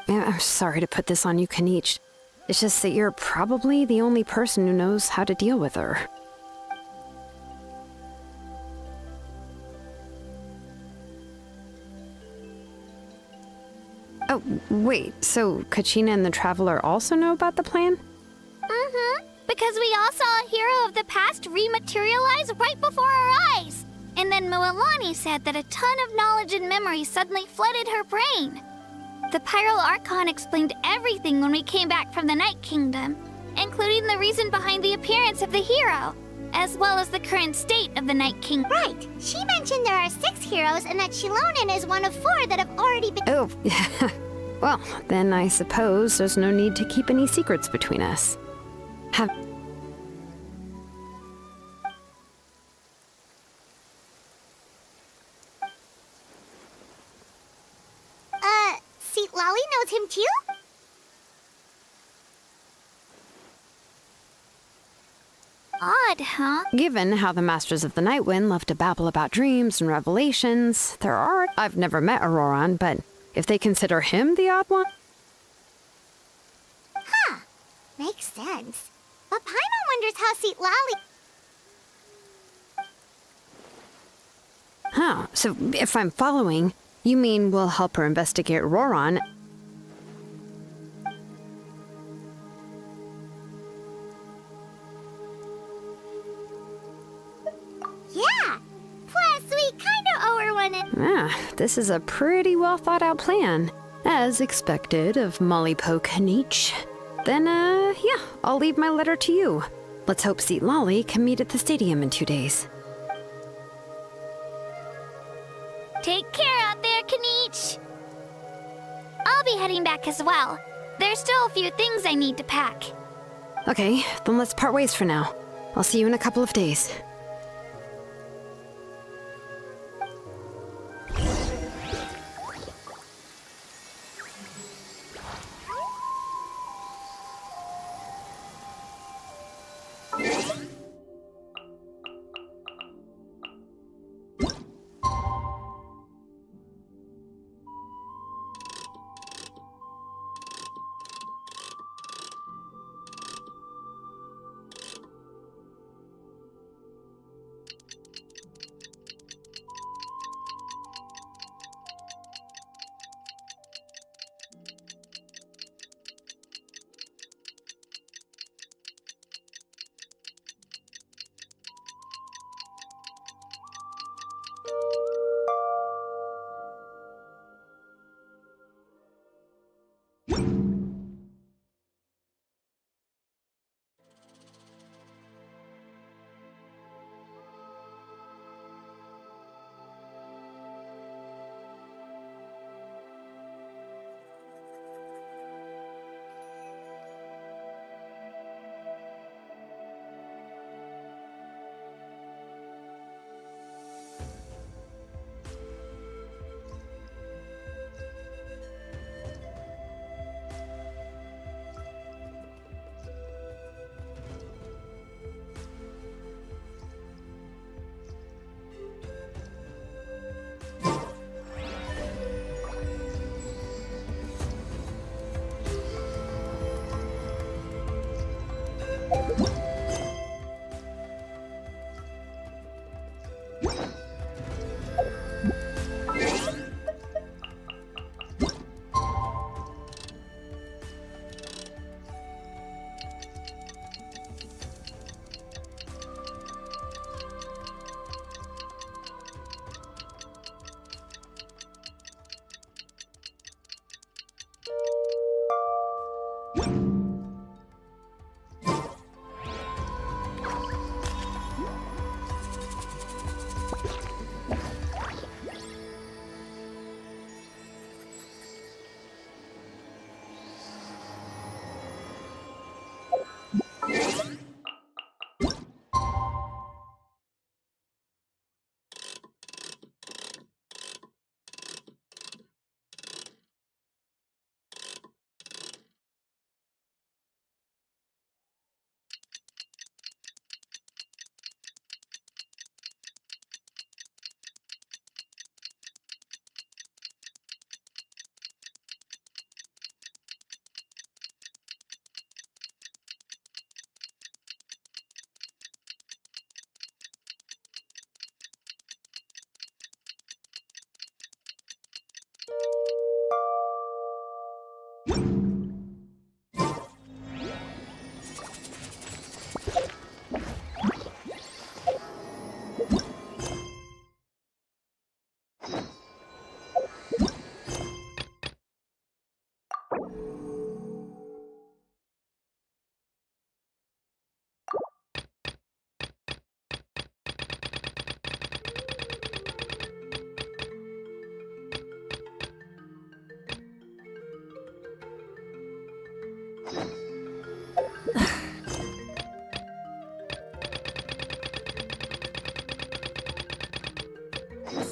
I'm sorry to put this on you, Kanich. It's just that you're probably the only person who knows how to deal with her. Oh, wait, so Kachina and the Traveler also know about the plan? Mm-hmm. Because we all saw a hero of the past rematerialize right before our eyes. And then Mualani said that a ton of knowledge and memory suddenly flooded her brain. The Pyral Archon explained everything when we came back from the Night Kingdom, including the reason behind the appearance of the hero, as well as the current state of the Night King. Right. She mentioned there are 6 heroes and that Shilonen is one of 4 that have already been— Oh, well, then I suppose there's no need to keep any secrets between us. Seat Lolly knows him too? Odd, huh? Given how the Masters of the Night Wind love to babble about dreams and revelations, I've never met Auroran, but if they consider him the odd one? Huh. Makes sense. But Paimon wonders how Seat Lolly— Huh, so if I'm following, you mean we'll help her investigate Auroran? Yeah. Plus, we kinda owe her one and— This is a pretty well thought out plan. As expected of Molly Poke Kanich. Then, yeah, I'll leave my letter to you. Let's hope Seat Lolly can meet at the stadium in 2 days. Take care out there, Kanich. I'll be heading back as well. There's still a few things I need to pack. Okay, then let's part ways for now. I'll see you in a couple of days.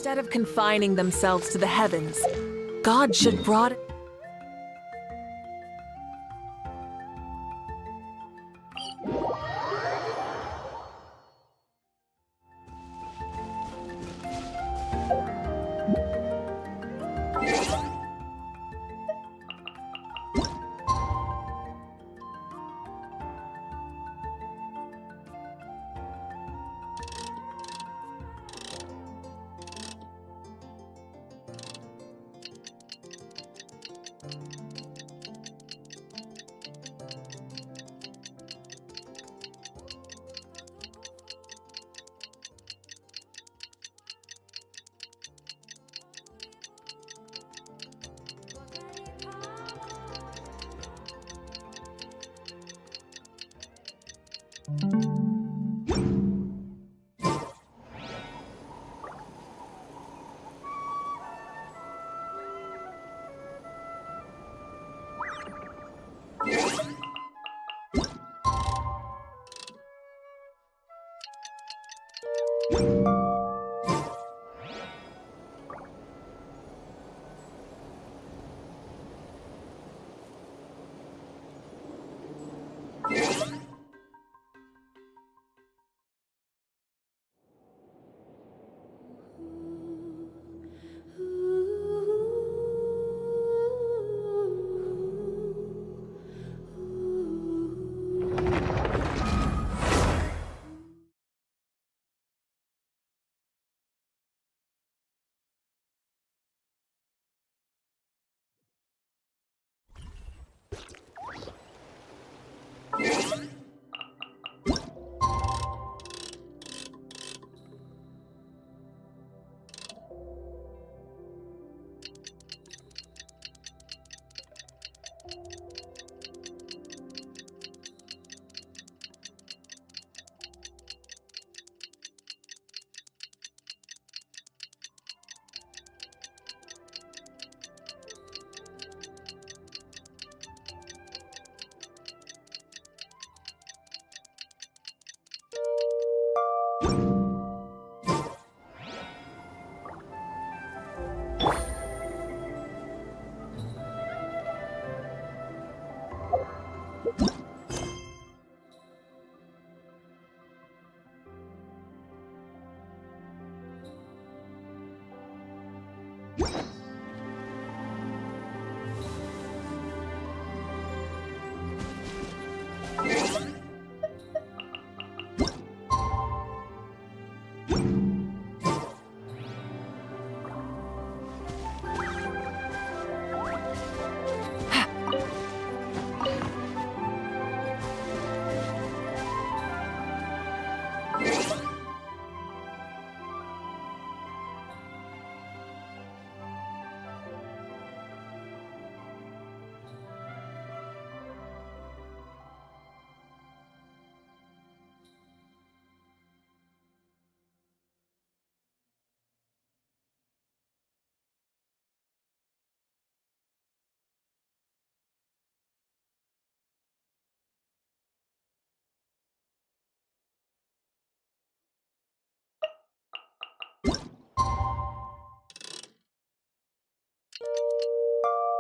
Instead of confining themselves to the heavens, God should broaden.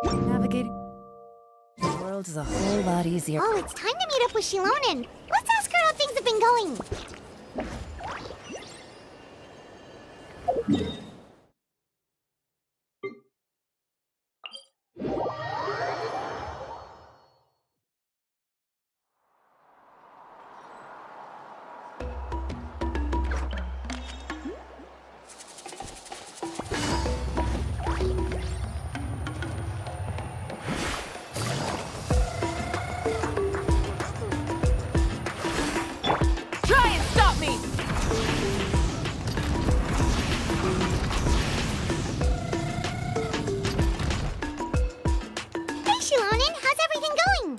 Navigating the world is a whole lot easier. Oh, it's time to meet up with Shilonen. Let's ask her how things have been going. Try and stop me! Hey, Shilonen, how's everything going?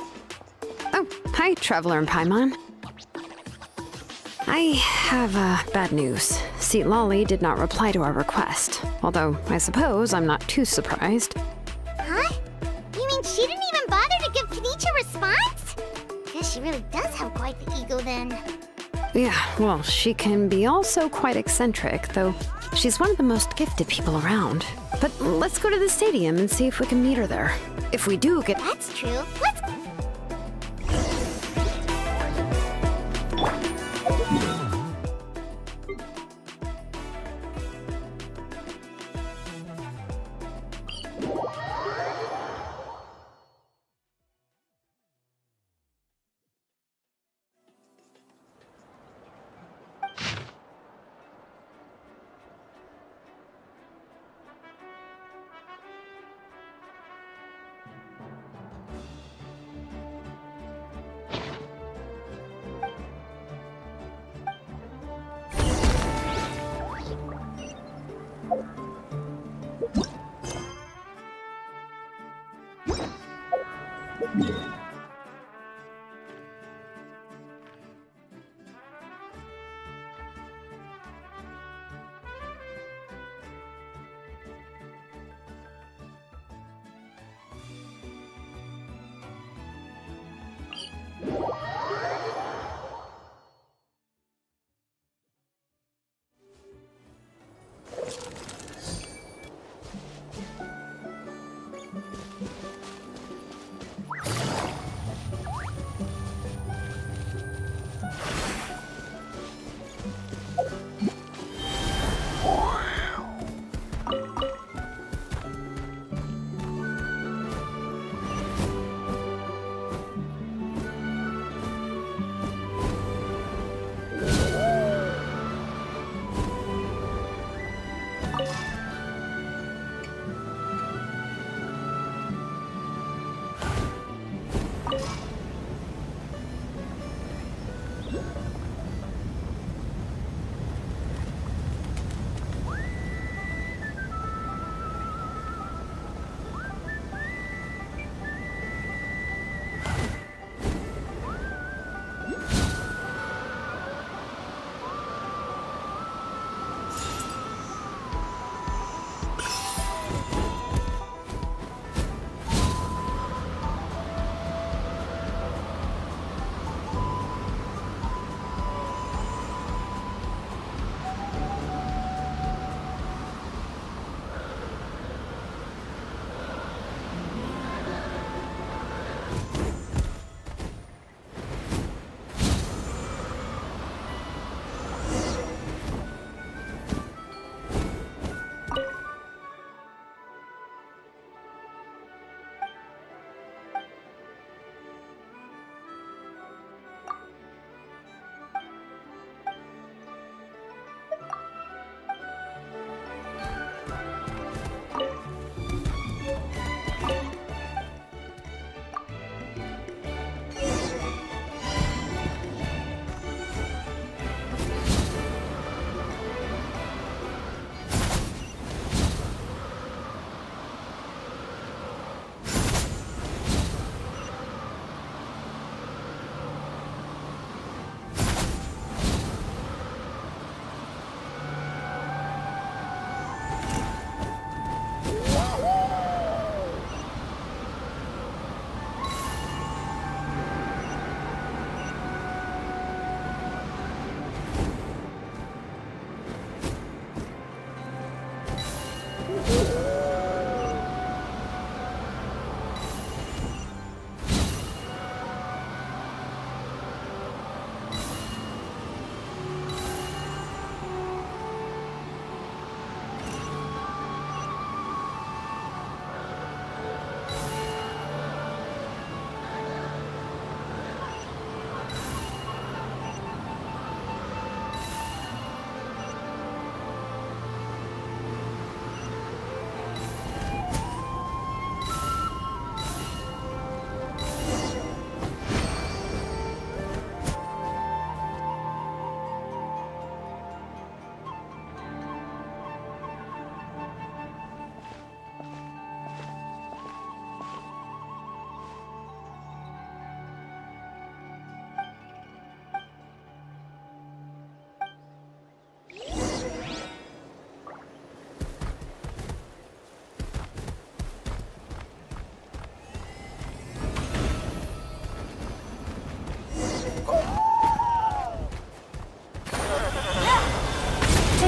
Oh, hi, Traveler and Paimon. I have bad news. See, Lolly did not reply to our request. Although, I suppose I'm not too surprised. Huh? You mean she didn't even bother to give Kenichi a response? Guess she really does have quite the ego then. Yeah, well, she can be also quite eccentric, though she's one of the most gifted people around. But let's go to the stadium and see if we can meet her there. If we do get... That's true. Let's...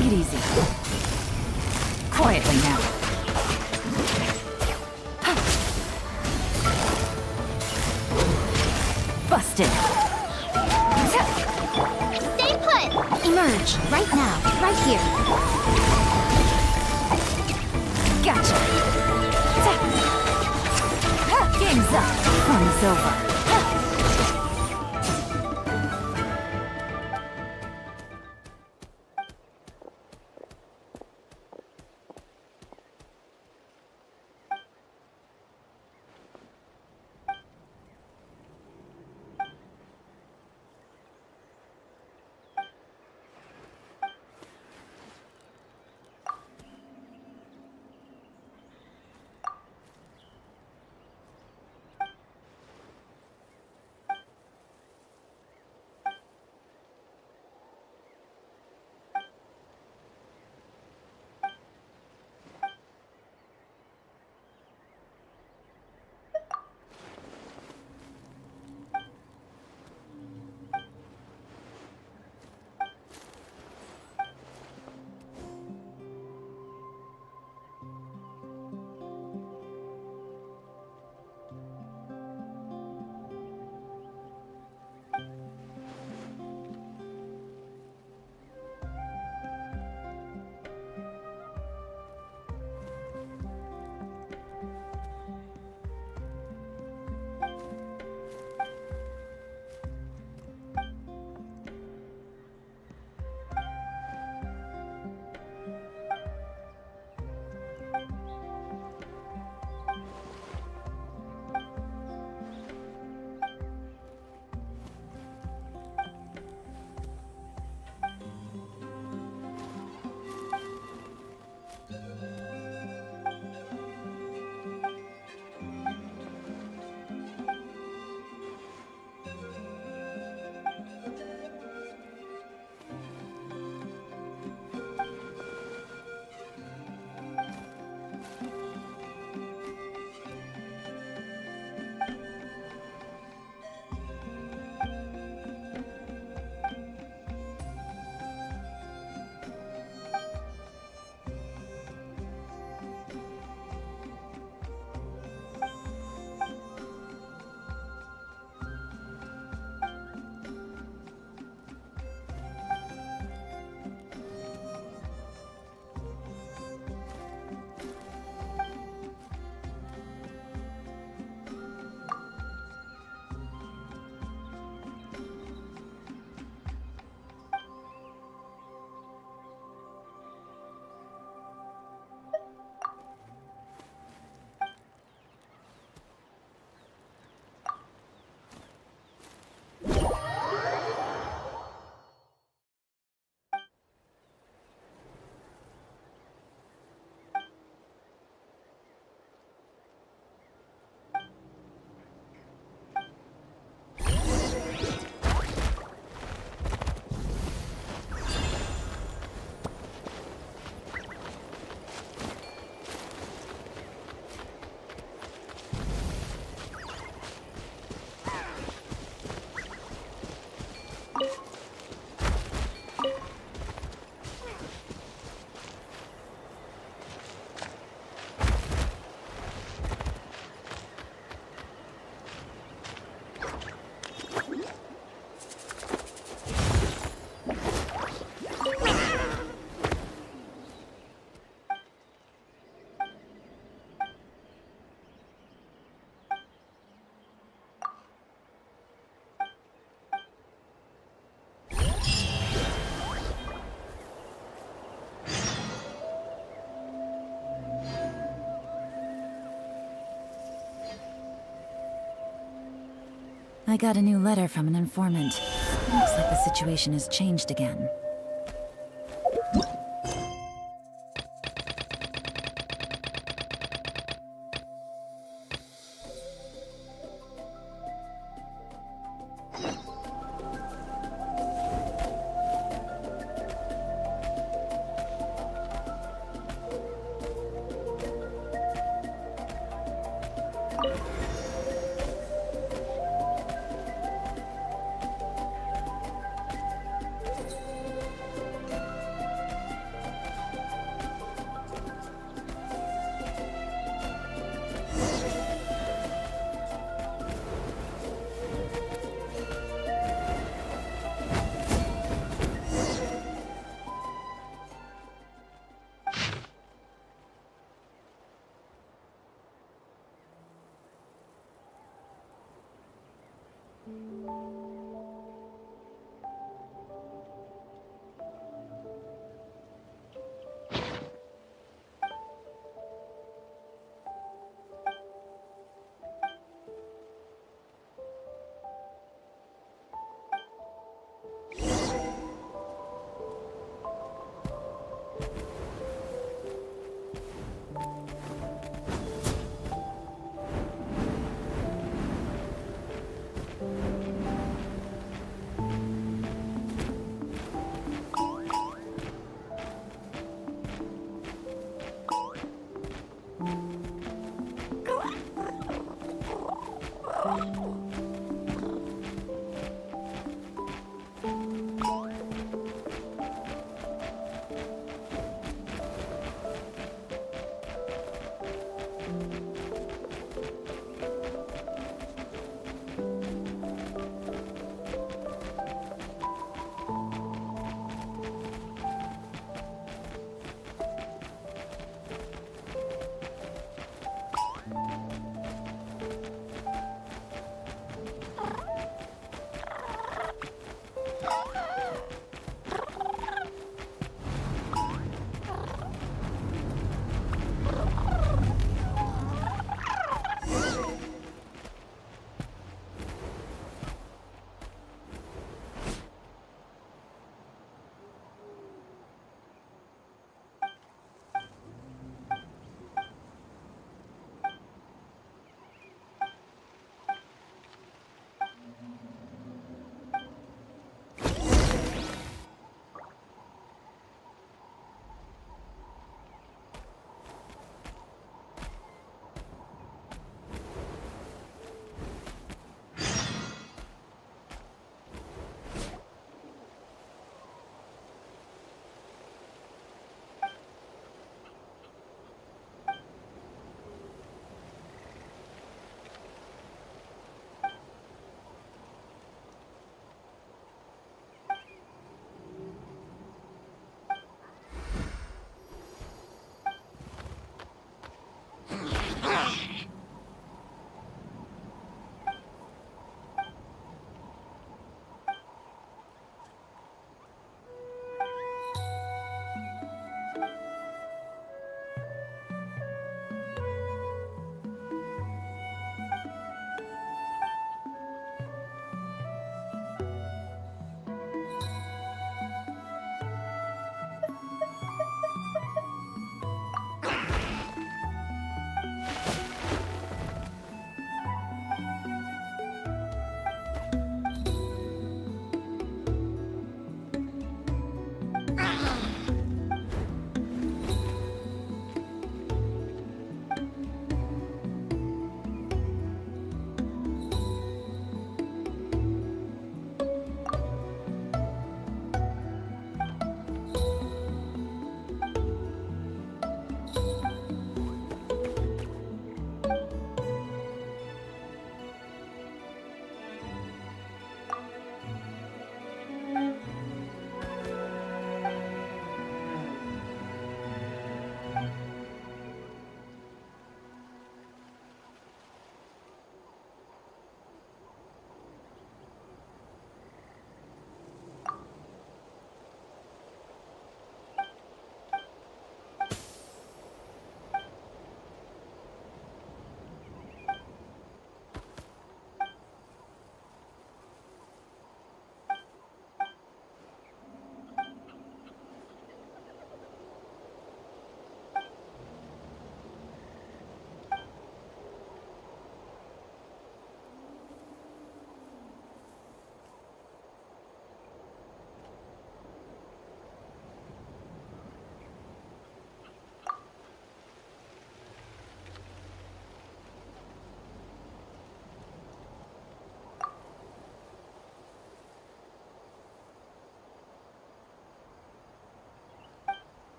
Take it easy. Quietly now. Busted. Stay put! Emerge, right now, right here. Gotcha. Game's up. Fun's over. I got a new letter from an informant. Looks like the situation has changed again.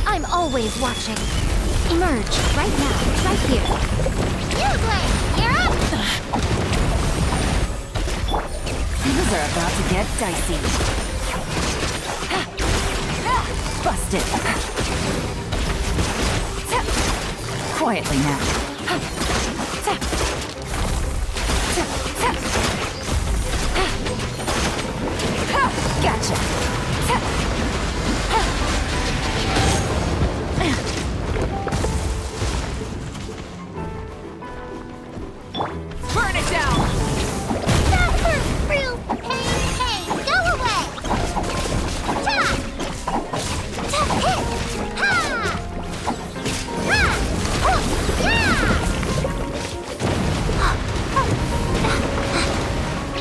I'm always watching. Emerge right now, right here. Useless! You're up! Things are about to get dicey. Busted. Quietly now. Gotcha. Burn it down! That hurt real pain. Hey, go away! Ta! Ta hit! Ha! Ha! Oh, yeah!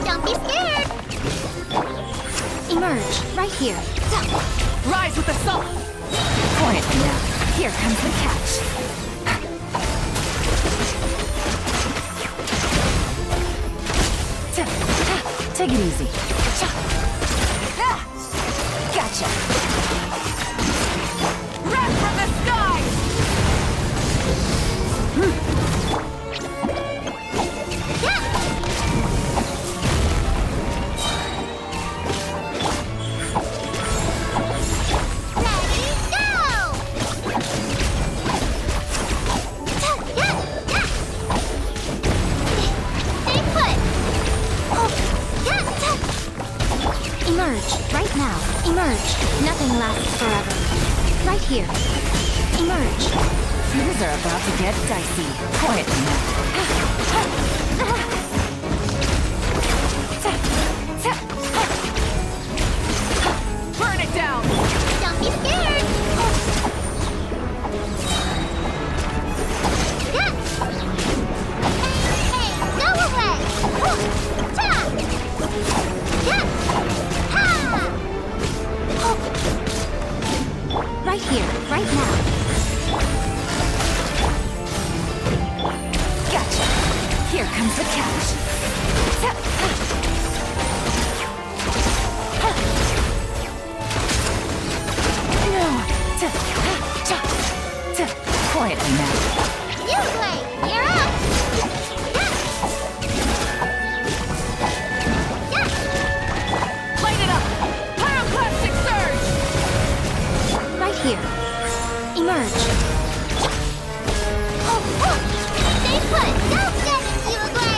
Don't be scared! Emerge right here. Rise with the sun! Quietly now. Here comes the catch. Take it easy. Gotcha. Run from the here. Emerge. Things are about to get dicey. Quietly Burn it down! Don't be scared! Yeah. Hey, go away! Ta! Yeah. Ha! Right here, right now. Gotcha. Here comes the catch. No. Quietly now. You play! You're up! Light it up! Pyroclastic surge! Right here. Emerge. Stay put! Don't get it, you away!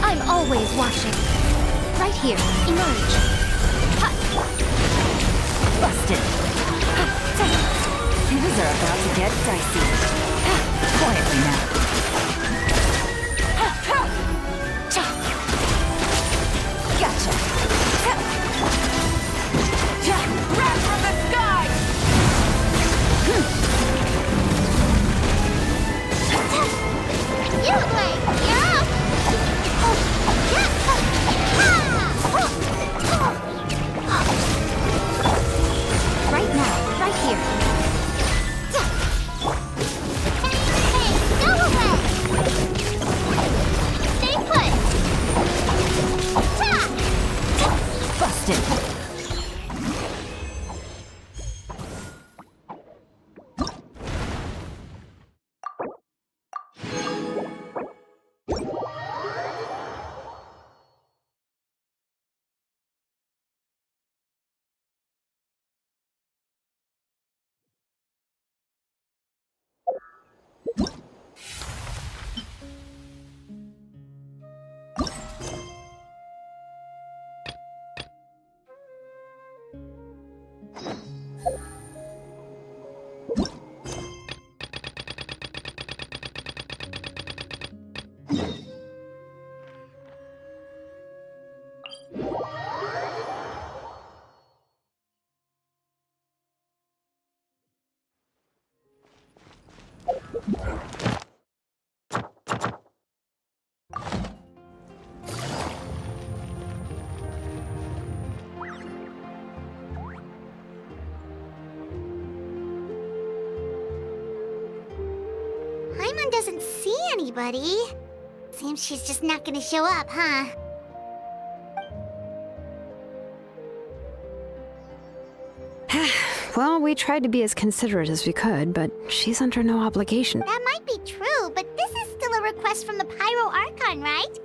I'm always watching. Right here. Emerge. Busted. Things are about to get dicey. Quietly now. Gotcha. Wrath from the sky! You play! You're up! Right now. Right here. Hey, go away! Stay put! Ta! Busted. Paimon doesn't see anybody. Seems she's just not gonna show up, huh? Well, we tried to be as considerate as we could, but she's under no obligation. That might be true, but this is still a request from the Pyro Archon, right?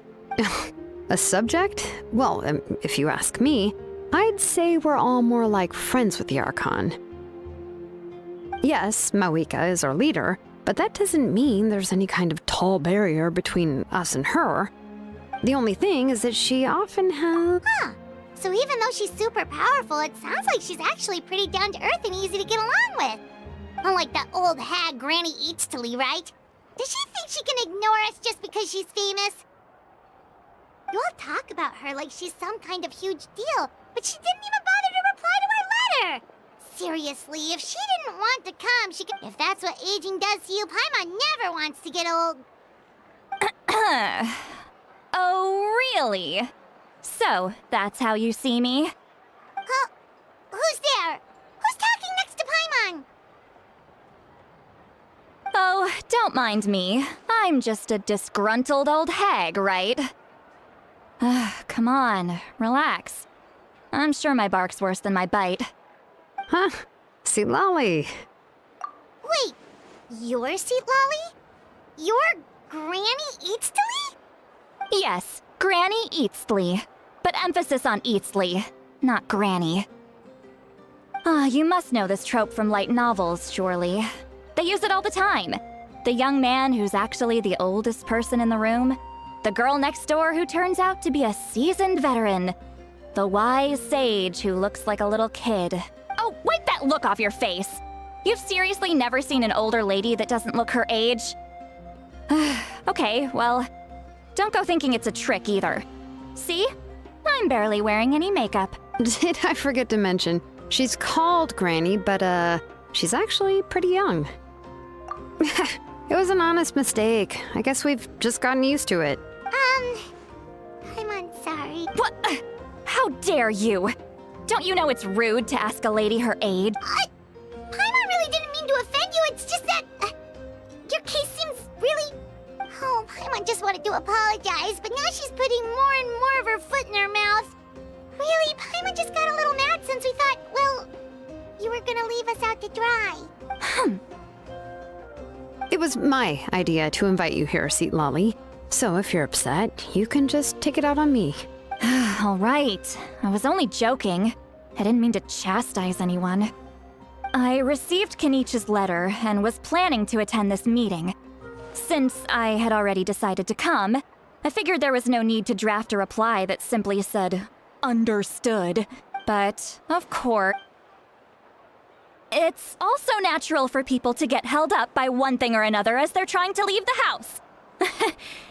A subject? Well, if you ask me, I'd say we're all more like friends with the Archon. Yes, Mawika is our leader, but that doesn't mean there's any kind of tall barrier between us and her. The only thing is that she often has... Huh. So even though she's super powerful, it sounds like she's actually pretty down to earth and easy to get along with. Unlike that old hag Granny Eatstily, right? Does she think she can ignore us just because she's famous? You all talk about her like she's some kind of huge deal, but she didn't even bother to reply to our letter! Seriously, if she didn't want to come, she could... If that's what aging does to you, Paimon never wants to get old. Oh, really? So, that's how you see me? Huh? Who's there? Who's talking next to Paimon? Oh, don't mind me. I'm just a disgruntled old hag, right? Come on, relax. I'm sure my bark's worse than my bite. Huh? See, Lolly. Wait, you're Seat Lolly? You're Granny Eatstily? Yes, Granny Eatstly. But emphasis on Eatstly, not Granny. You must know this trope from light novels, surely. They use it all the time. The young man who's actually the oldest person in the room. The girl next door who turns out to be a seasoned veteran. The wise sage who looks like a little kid. Oh, wipe that look off your face! You've seriously never seen an older lady that doesn't look her age? Okay, well, don't go thinking it's a trick either. See? I'm barely wearing any makeup. Did I forget to mention, she's called Granny, but she's actually pretty young. It was an honest mistake. I guess we've just gotten used to it. I'm sorry. What? How dare you? Don't you know it's rude to ask a lady her age? Paimon really didn't mean to offend you, it's just that... your case seems really... Oh, Paimon just wanted to apologize, but now she's putting more and more of her foot in her mouth. Really, Paimon just got a little mad since we thought, well, you were gonna leave us out to dry. It was my idea to invite you here, Seat Lolly. So if you're upset, you can just take it out on me. All right. I was only joking. I didn't mean to chastise anyone. I received Kenichi's letter and was planning to attend this meeting. Since I had already decided to come, I figured there was no need to draft a reply that simply said, "Understood." But, of course, it's also natural for people to get held up by one thing or another as they're trying to leave the house.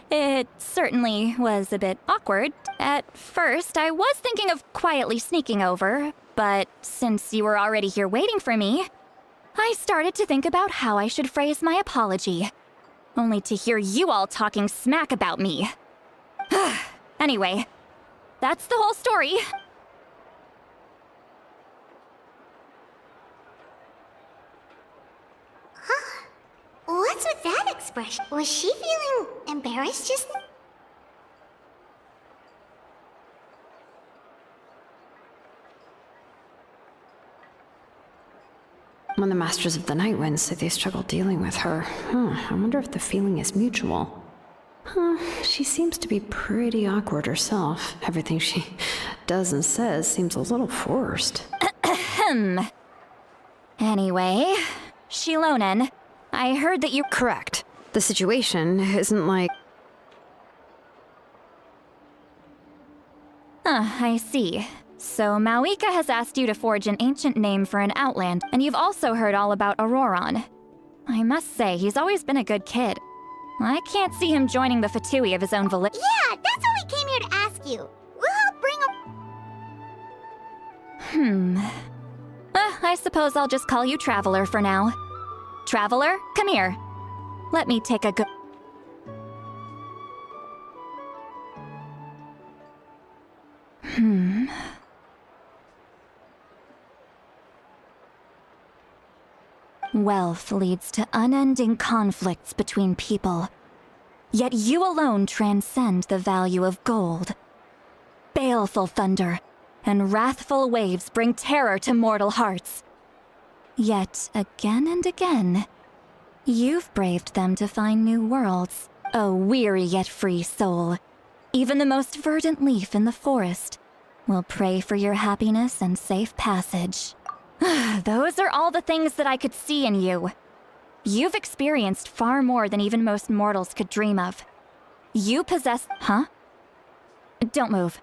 It certainly was a bit awkward. At first, I was thinking of quietly sneaking over, but since you were already here waiting for me, I started to think about how I should phrase my apology. Only to hear you all talking smack about me. Anyway, that's the whole story. What's with that expression? Was she feeling embarrassed just now? When the Masters of the Night Wind say they struggle dealing with her, I wonder if the feeling is mutual. She seems to be pretty awkward herself. Everything she does and says seems a little forced. Anyway, Shilonen, I heard that you... Correct. The situation isn't like... I see. So Mauika has asked you to forge an ancient name for an outland, and you've also heard all about Auroron. I must say, he's always been a good kid. I can't see him joining the Fatui of his own volition. Yeah, that's why we came here to ask you. We'll help bring a... I suppose I'll just call you Traveler for now. Traveler, come here. Let me take a good... Wealth leads to unending conflicts between people. Yet you alone transcend the value of gold. Baleful thunder and wrathful waves bring terror to mortal hearts. Yet again and again, you've braved them to find new worlds. O weary yet free soul, even the most verdant leaf in the forest will pray for your happiness and safe passage. Those are all the things that I could see in you. You've experienced far more than even most mortals could dream of. You possess... Huh? Don't move.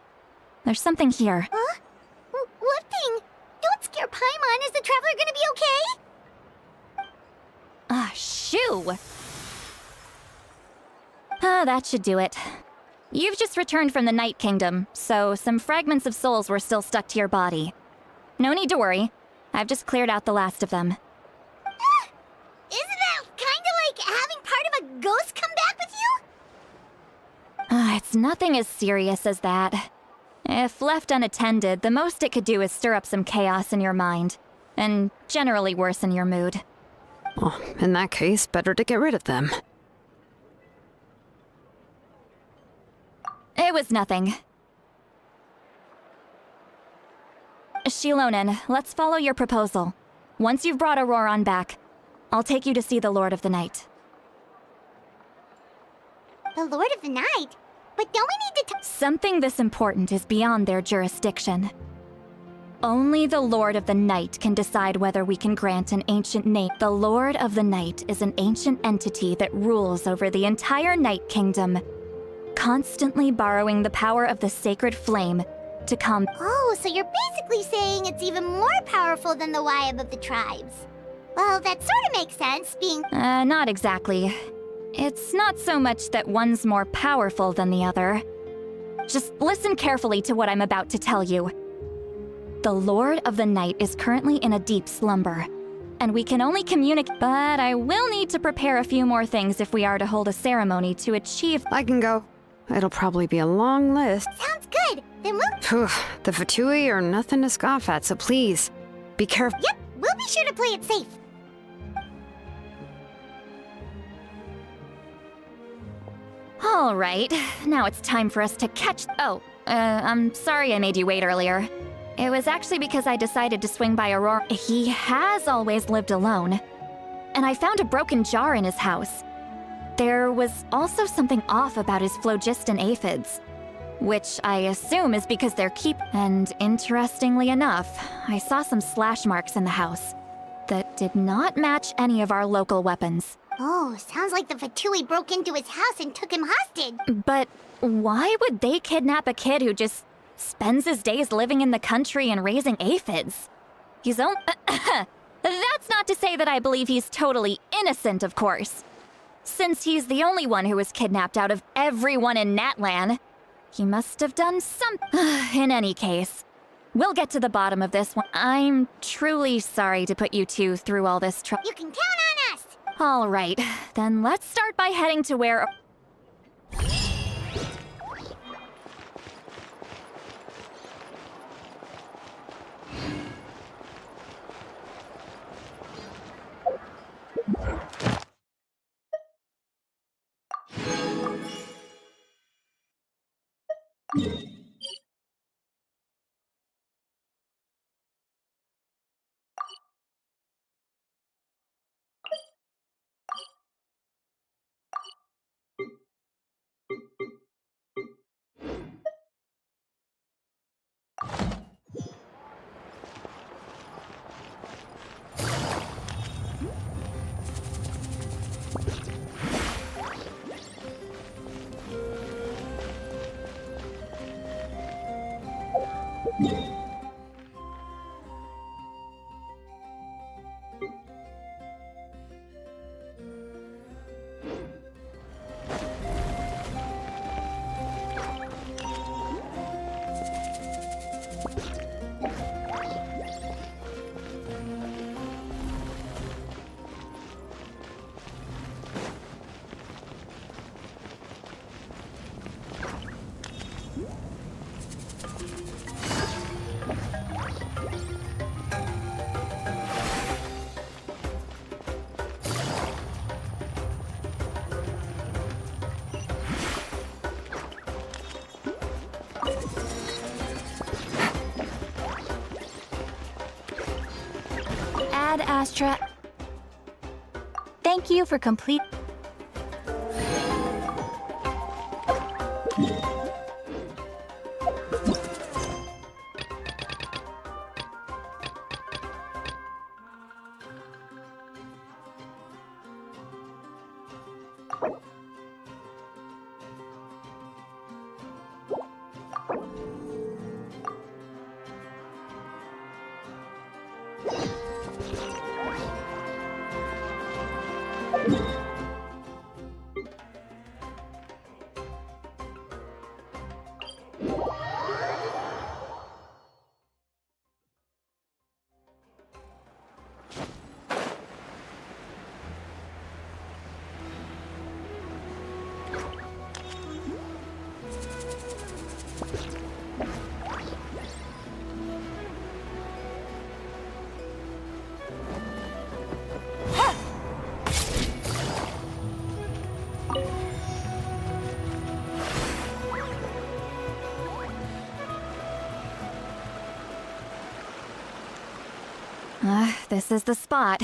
There's something here. Huh? What thing? Don't scare Paimon. Is the Traveler gonna be okay? Shoo! That should do it. You've just returned from the Night Kingdom, so some fragments of souls were still stuck to your body. No need to worry. I've just cleared out the last of them. Isn't that kinda like having part of a ghost come back with you? It's nothing as serious as that. If left unattended, the most it could do is stir up some chaos in your mind, and generally worsen your mood. Well, in that case, better to get rid of them. It was nothing. Shilonen, let's follow your proposal. Once you've brought Auroron back, I'll take you to see the Lord of the Night. The Lord of the Night? But don't we need to Something this important is beyond their jurisdiction. Only the Lord of the Night can decide whether we can grant an ancient name. The Lord of the Night is an ancient entity that rules over the entire Night Kingdom, constantly borrowing the power of the sacred flame to come. Oh, so you're basically saying it's even more powerful than the Wyab of the tribes. Well, that sort of makes sense, being... Not exactly. It's not so much that one's more powerful than the other. Just listen carefully to what I'm about to tell you. The Lord of the Night is currently in a deep slumber, and we can only communicate. But I will need to prepare a few more things if we are to hold a ceremony to achieve. I can go. It'll probably be a long list. Sounds good. Then we'll... Phew, the Fatui are nothing to scoff at, so please, be careful. Yep, we'll be sure to play it safe. All right, now it's time for us to catch. Oh, I'm sorry I made you wait earlier. It was actually because I decided to swing by Aurora. He has always lived alone, and I found a broken jar in his house. There was also something off about his phlogiston aphids, which I assume is because they're And interestingly enough, I saw some slash marks in the house that did not match any of our local weapons. Oh, sounds like the Fatui broke into his house and took him hostage. But why would they kidnap a kid who just spends his days living in the country and raising aphids? He's only... That's not to say that I believe he's totally innocent, of course. Since he's the only one who was kidnapped out of everyone in Natlan, he must have done something. In any case, we'll get to the bottom of this one. I'm truly sorry to put you two through all this trouble. You can count on us. All right, then let's start by heading to where... Ad Astra. Thank you for complete. This is the spot.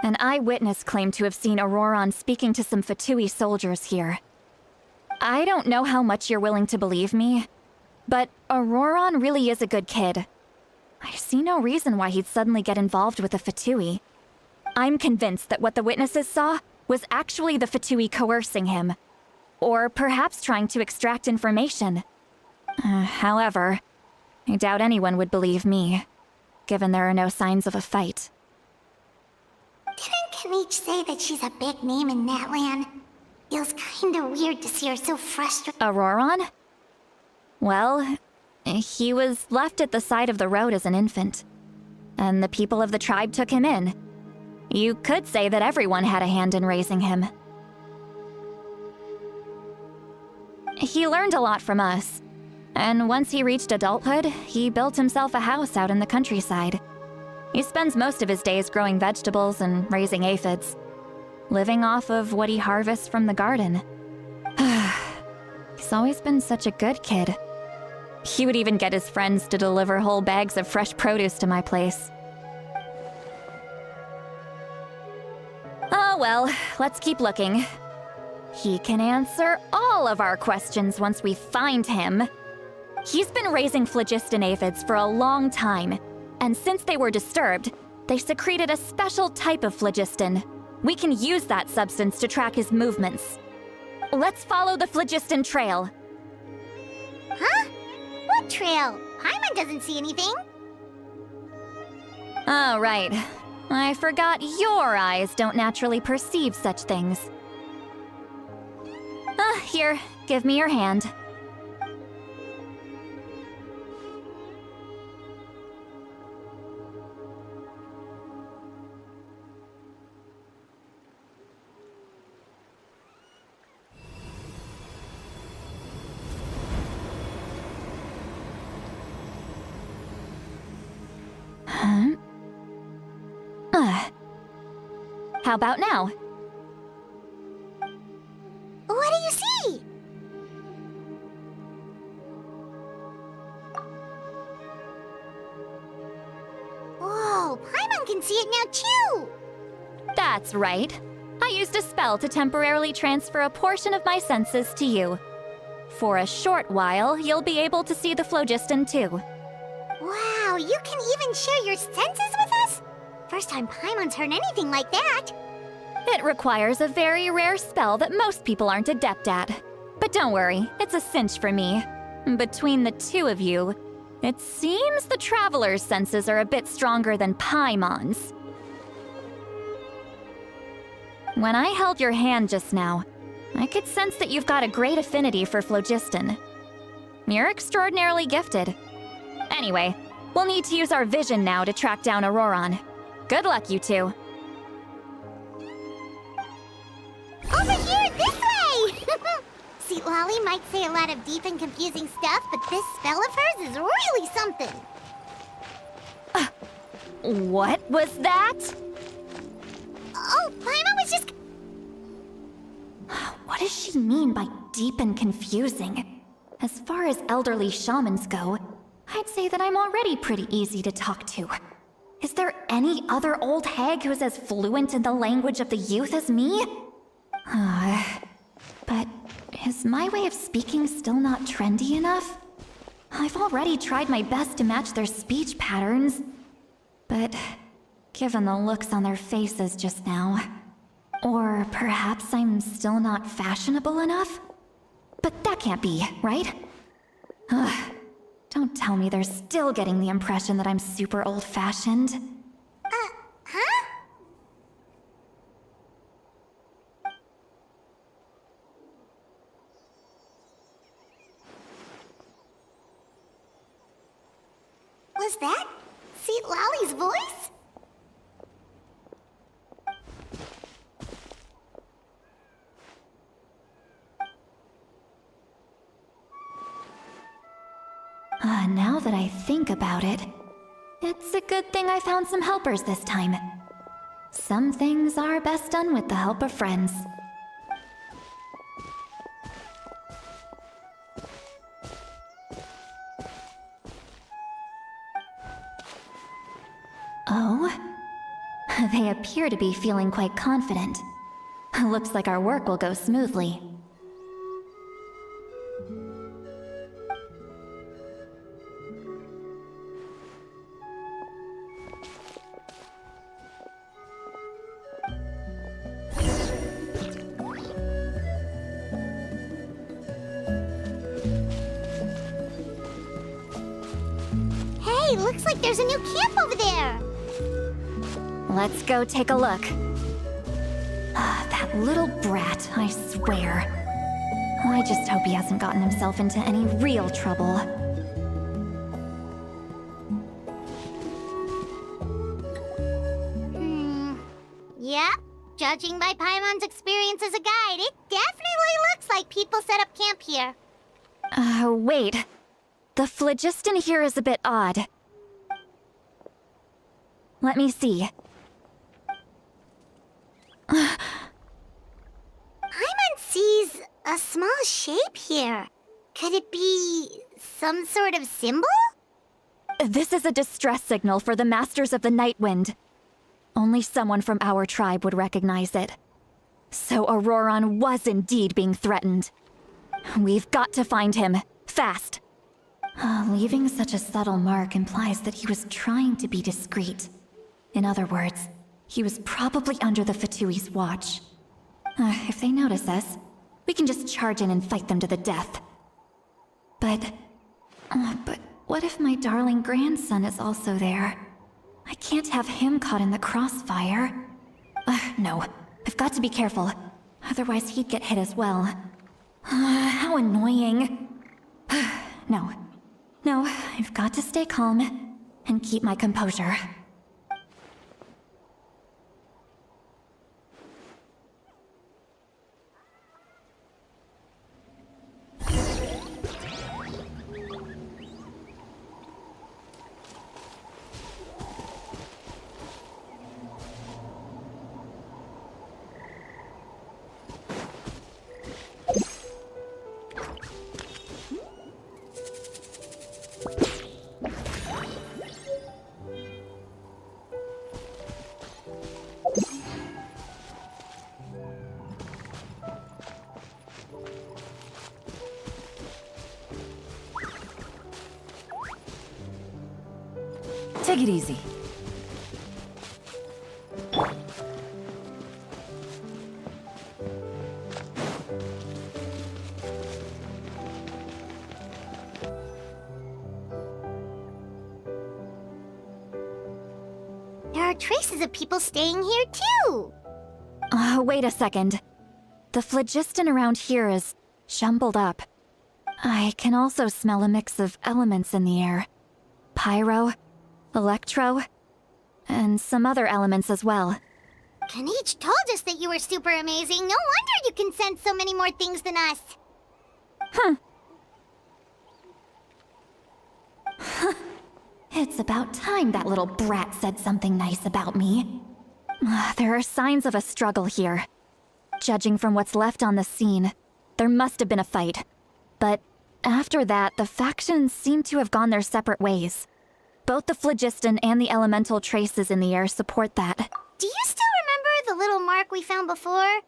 An eyewitness claimed to have seen Auroron speaking to some Fatui soldiers here. I don't know how much you're willing to believe me, but Auroron really is a good kid. I see no reason why he'd suddenly get involved with the Fatui. I'm convinced that what the witnesses saw was actually the Fatui coercing him, or perhaps trying to extract information. However, I doubt anyone would believe me, given there are no signs of a fight. Didn't Kanich say that she's a big name in Natlan? Feels kinda weird to see her so frustrated. Auroron? Well, he was left at the side of the road as an infant, and the people of the tribe took him in. You could say that everyone had a hand in raising him. He learned a lot from us, and once he reached adulthood, he built himself a house out in the countryside. He spends most of his days growing vegetables and raising aphids, living off of what he harvests from the garden. He's always been such a good kid. He would even get his friends to deliver whole bags of fresh produce to my place. Oh well, let's keep looking. He can answer all of our questions once we find him. He's been raising phlogiston aphids for a long time, and since they were disturbed, they secreted a special type of phlogiston. We can use that substance to track his movements. Let's follow the phlogiston trail. Huh? What trail? Paimon doesn't see anything. Oh, right. I forgot your eyes don't naturally perceive such things. Here, give me your hand. How about now? What do you see? Whoa, Paimon can see it now too! That's right. I used a spell to temporarily transfer a portion of my senses to you. For a short while, you'll be able to see the phlogiston too. Wow, you can even share your senses with us? First time Paimon's heard anything like that. It requires a very rare spell that most people aren't adept at. But don't worry, it's a cinch for me. Between the two of you, it seems the Traveler's senses are a bit stronger than Paimon's. When I held your hand just now, I could sense that you've got a great affinity for phlogiston. You're extraordinarily gifted. Anyway, we'll need to use our vision now to track down Auroron. Good luck, you two. Over here, this way! See, Lolly might say a lot of deep and confusing stuff, but this spell of hers is really something. What was that? Oh, Paimon was just... What does she mean by deep and confusing? As far as elderly shamans go, I'd say that I'm already pretty easy to talk to. Is there any other old hag who's as fluent in the language of the youth as me? But is my way of speaking still not trendy enough? I've already tried my best to match their speech patterns. But given the looks on their faces just now, or perhaps I'm still not fashionable enough? But that can't be, right? Don't tell me they're still getting the impression that I'm super old-fashioned. Huh? Was that Seat Lolly's voice? Now that I think about it, it's a good thing I found some helpers this time. Some things are best done with the help of friends. Oh? They appear to be feeling quite confident. Looks like our work will go smoothly. Hey, looks like there's a new camp over there. Let's go take a look. That little brat, I swear. I just hope he hasn't gotten himself into any real trouble. Yep. Judging by Paimon's experience as a guide, it definitely looks like people set up camp here. Wait. The phlogiston here is a bit odd. Let me see. Paimon sees a small shape here. Could it be some sort of symbol? This is a distress signal for the Masters of the Night Wind. Only someone from our tribe would recognize it. So Auroron was indeed being threatened. We've got to find him, fast. Leaving such a subtle mark implies that he was trying to be discreet. In other words, he was probably under the Fatui's watch. If they notice us, we can just charge in and fight them to the death. But what if my darling grandson is also there? I can't have him caught in the crossfire. No, I've got to be careful. Otherwise he'd get hit as well. How annoying. No, I've got to stay calm and keep my composure. Take it easy. There are traces of people staying here too. Wait a second. The phlogiston around here is jumbled up. I can also smell a mix of elements in the air. Pyro, electro, and some other elements as well. Kanich told us that you were super amazing. No wonder you can sense so many more things than us. It's about time that little brat said something nice about me. There are signs of a struggle here. Judging from what's left on the scene, there must have been a fight. But after that, the factions seem to have gone their separate ways. Both the phlogiston and the elemental traces in the air support that. Do you still remember the little mark we found before?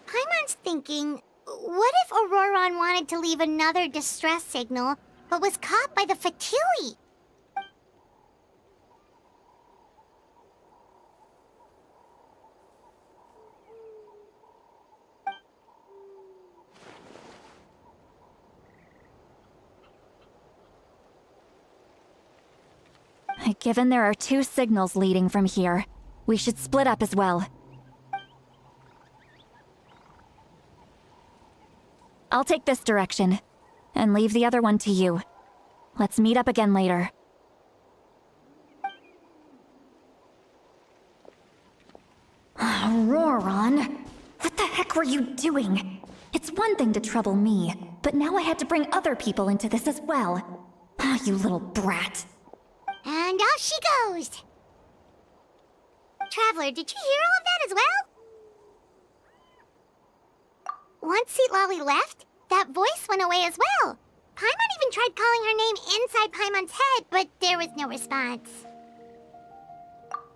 Paimon's thinking, what if Auroron wanted to leave another distress signal, but was caught by the Fatui? Given there are two signals leading from here, we should split up as well. I'll take this direction, and leave the other one to you. Let's meet up again later. Auroron, what the heck were you doing? It's one thing to trouble me, but now I had to bring other people into this as well. You little brat. And off she goes! Traveler, did you hear all of that as well? Once Seatlolly left, that voice went away as well. Paimon even tried calling her name inside Paimon's head, but there was no response.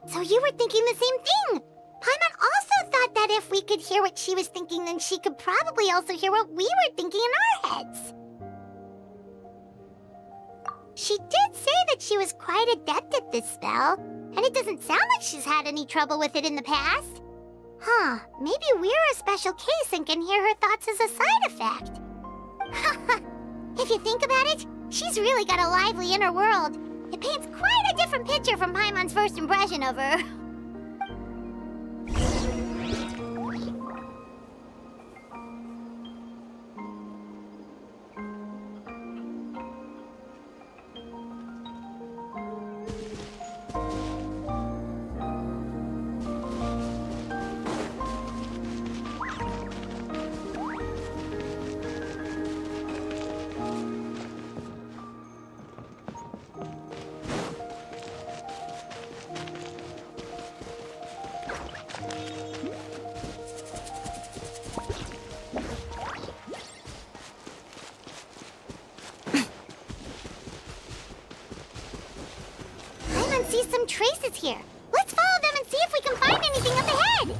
So you were thinking the same thing! Paimon also thought that if we could hear what she was thinking, then she could probably also hear what we were thinking in our heads. She did say that she was quite adept at this spell, and it doesn't sound like she's had any trouble with it in the past. Huh, maybe we're a special case and can hear her thoughts as a side effect. If you think about it, she's really got a lively inner world. It paints quite a different picture from Paimon's first impression of her. See some traces here. Let's follow them and see if we can find anything up ahead.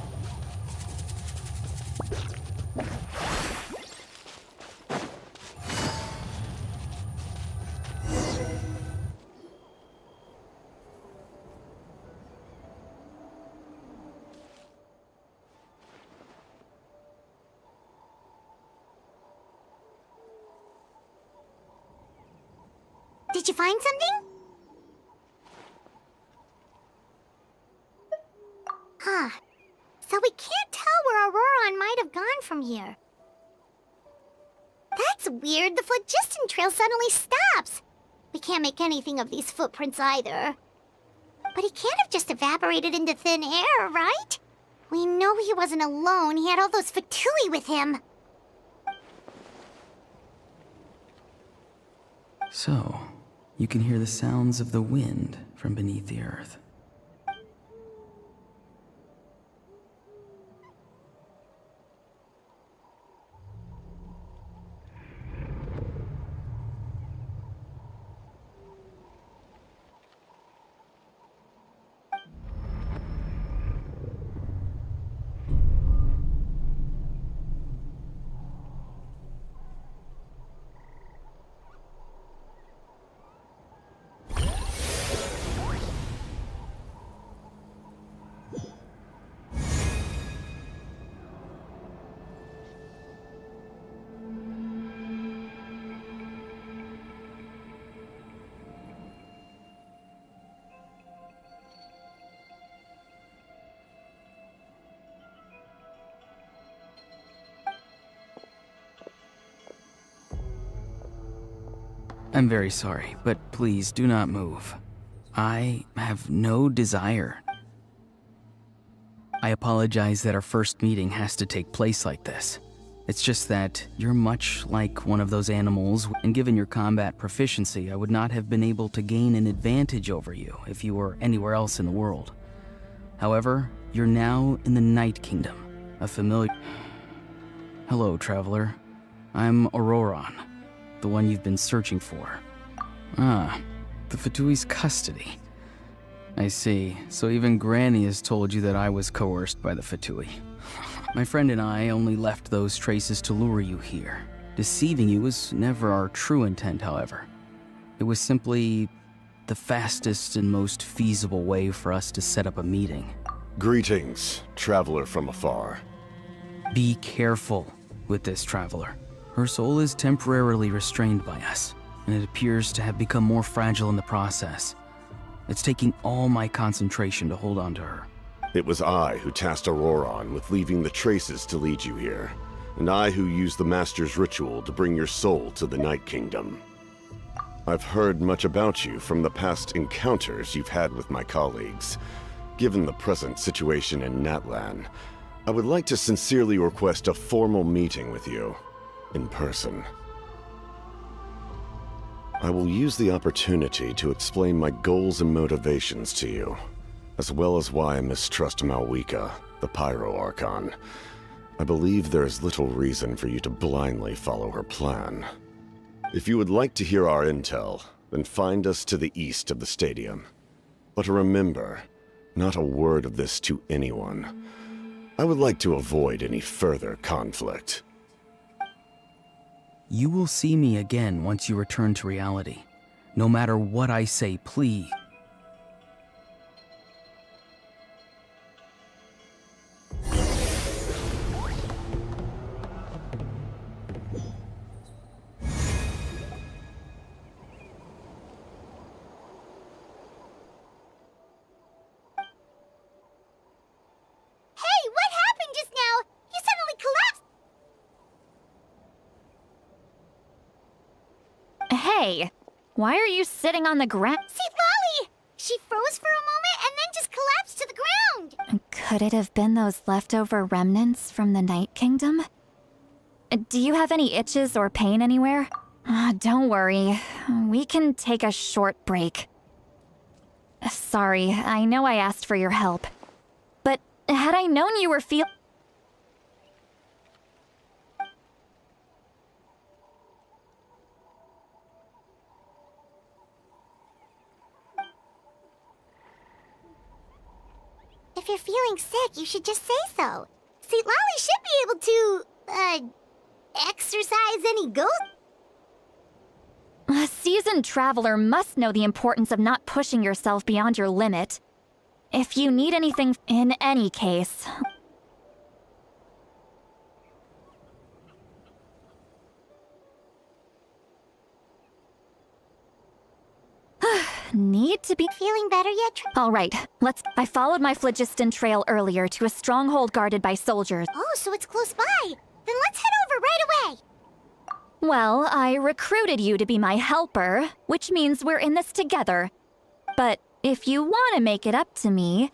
Did you find something? Huh. So we can't tell where Auroron might have gone from here. That's weird. The phlogiston trail suddenly stops. We can't make anything of these footprints either. But he can't have just evaporated into thin air, right? We know he wasn't alone. He had all those Fatui with him. So, you can hear the sounds of the wind from beneath the earth. I'm very sorry, but please do not move. I have no desire. I apologize that our first meeting has to take place like this. It's just that you're much like one of those animals, and given your combat proficiency, I would not have been able to gain an advantage over you if you were anywhere else in the world. However, you're now in the Night Kingdom, a familiar... Hello, traveler. I'm Auroron, the one you've been searching for. Ah, the Fatui's custody. I see. So even Granny has told you that I was coerced by the Fatui. My friend and I only left those traces to lure you here. Deceiving you was never our true intent, however. It was simply the fastest and most feasible way for us to set up a meeting. Greetings, traveler from afar. Be careful with this traveler. Her soul is temporarily restrained by us, and it appears to have become more fragile in the process. It's taking all my concentration to hold on to her. It was I who tasked Auroron with leaving the traces to lead you here, and I who used the Master's ritual to bring your soul to the Night Kingdom. I've heard much about you from the past encounters you've had with my colleagues. Given the present situation in Natlan, I would like to sincerely request a formal meeting with you, in person. I will use the opportunity to explain my goals and motivations to you, as well as why I mistrust Malwika, the Pyro Archon. I believe there is little reason for you to blindly follow her plan. If you would like to hear our intel, then find us to the east of the stadium. But remember, not a word of this to anyone. I would like to avoid any further conflict. You will see me again once you return to reality. No matter what I say, please. Hey, why are you sitting on the ground? See, Lolly! She froze for a moment and then just collapsed to the ground! Could it have been those leftover remnants from the Night Kingdom? Do you have any itches or pain anywhere? Don't worry. We can take a short break. Sorry, I know I asked for your help. But had I known you were If you're feeling sick, you should just say so. See, Lolly should be able to, exercise any ghost. A seasoned traveler must know the importance of not pushing yourself beyond your limit. If you need anything in any case... Need to be... Feeling better yet? All right, I followed my phlogiston trail earlier to a stronghold guarded by soldiers. Oh, so it's close by. Then let's head over right away. Well, I recruited you to be my helper, which means we're in this together. But if you want to make it up to me...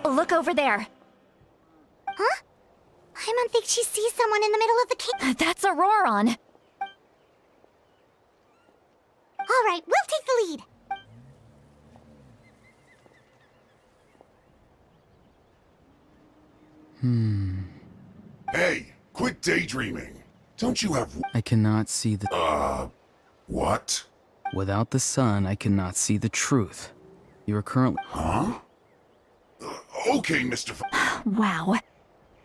Look over there. Huh? I don't think she sees someone in the middle of the cave. That's Auroron. All right, we'll take the lead. Hey, quit daydreaming. Don't you have... I cannot see the... what? Without the sun, I cannot see the truth. You are currently... Huh? Okay, Mr. Wow.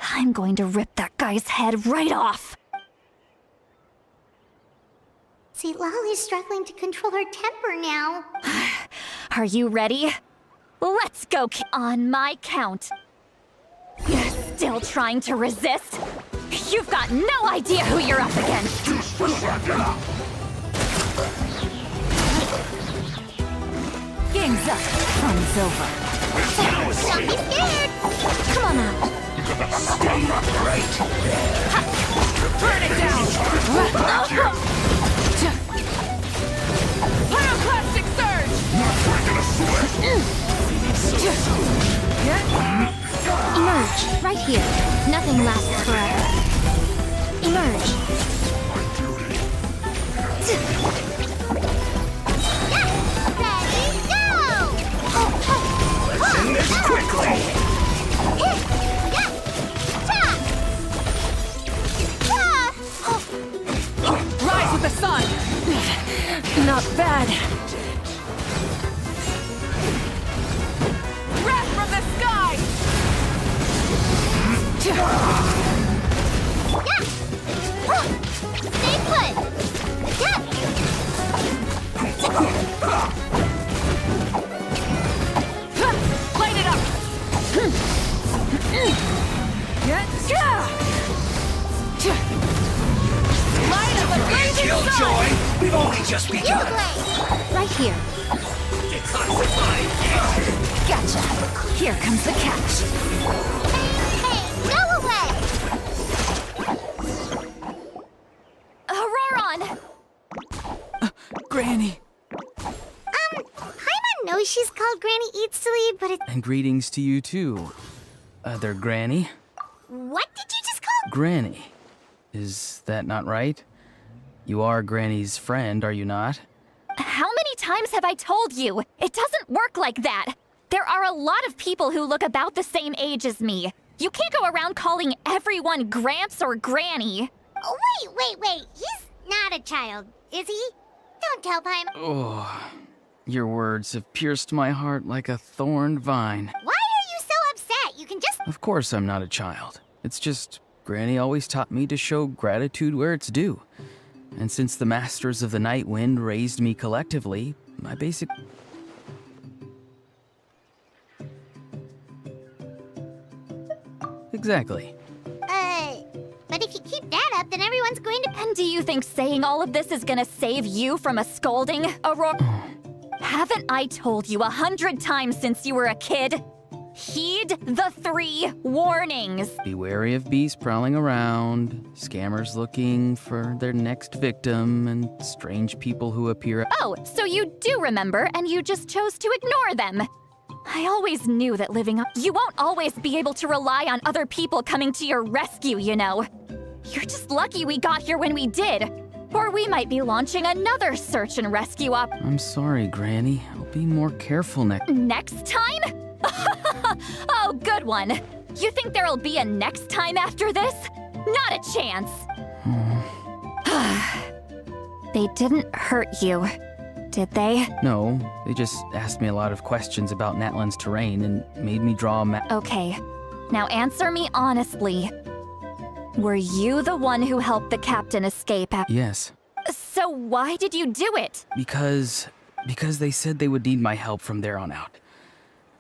I'm going to rip that guy's head right off. See, Lolly's struggling to control her temper now. Are you ready? Let's go on my count. Still trying to resist? You've got no idea who you're up against. Game's up. Fun's over. Don't be scared! Come on out. Burn it down! Pyroclastic surge! Emerge, right here. Nothing lasts forever. Emerge. Ready, go! Let's end this quickly! Rise with the sun! Not bad. Wrath from the sky! Stay put! Light it up! Light of the blazing sun! Killjoy! We've only just begun! Right here. Gotcha. Here comes the catch. Hey, go away! Auroron! Granny! Paimon knows she's called Granny Eats to Leave, but it's... And greetings to you too, other Granny. What did you just call... Granny. Is that not right? You are Granny's friend, are you not? How many times have I told you? It doesn't work like that. There are a lot of people who look about the same age as me. You can't go around calling everyone Gramps or Granny. Oh, wait. He's not a child, is he? Don't tell Paimon. Oh, your words have pierced my heart like a thorned vine. Why are you so upset? You can just... Of course I'm not a child. It's just Granny always taught me to show gratitude where it's due. And since the Masters of the Night Wind raised me collectively, my basic... Exactly. But if you keep that up, then everyone's going to... And do you think saying all of this is gonna save you from a scolding, Aurora? Haven't I told you 100 times since you were a kid? Heed the 3 warnings. Be wary of beasts prowling around, scammers looking for their next victim, and strange people who appear... Oh, so you do remember, and you just chose to ignore them. I always knew that living up... You won't always be able to rely on other people coming to your rescue, you know. You're just lucky we got here when we did. Or we might be launching another search and rescue op... I'm sorry, Granny. I'll be more careful Next time? Oh, good one. You think there'll be a next time after this? Not a chance. They didn't hurt you, did they? No, they just asked me a lot of questions about Natlan's terrain and made me draw a map. Okay, now answer me honestly. Were you the one who helped the captain escape? Yes. So why did you do it? Because they said they would need my help from there on out.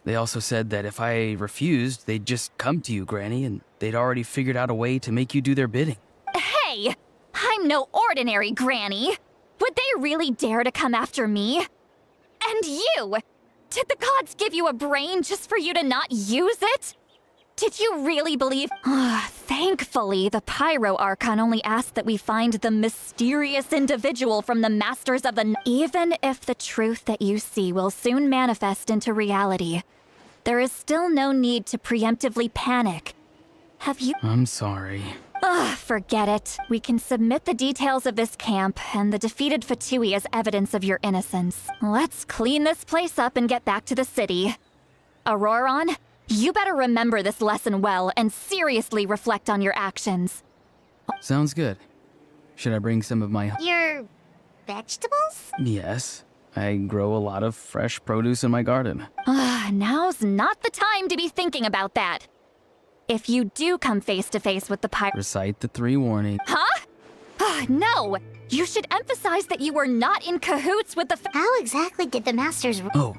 They also said that if I refused, they'd just come to you, Granny, and they'd already figured out a way to make you do their bidding. Hey! I'm no ordinary Granny! Would they really dare to come after me? And you! Did the gods give you a brain just for you to not use it? Did you really believe? Thankfully, the Pyro Archon only asked that we find the mysterious individual from the Masters of the... Even if the truth that you see will soon manifest into reality, there is still no need to preemptively panic. Have you... I'm sorry. Forget it. We can submit the details of this camp and the defeated Fatui as evidence of your innocence. Let's clean this place up and get back to the city. Auroron, you better remember this lesson well and seriously reflect on your actions. Sounds good. Should I bring some of my... Your... vegetables? Yes. I grow a lot of fresh produce in my garden. Now's not the time to be thinking about that. If you do come face to face with the pirate... Recite the 3 warnings. Huh? No! You should emphasize that you were not in cahoots with the... How exactly did the Masters... Oh.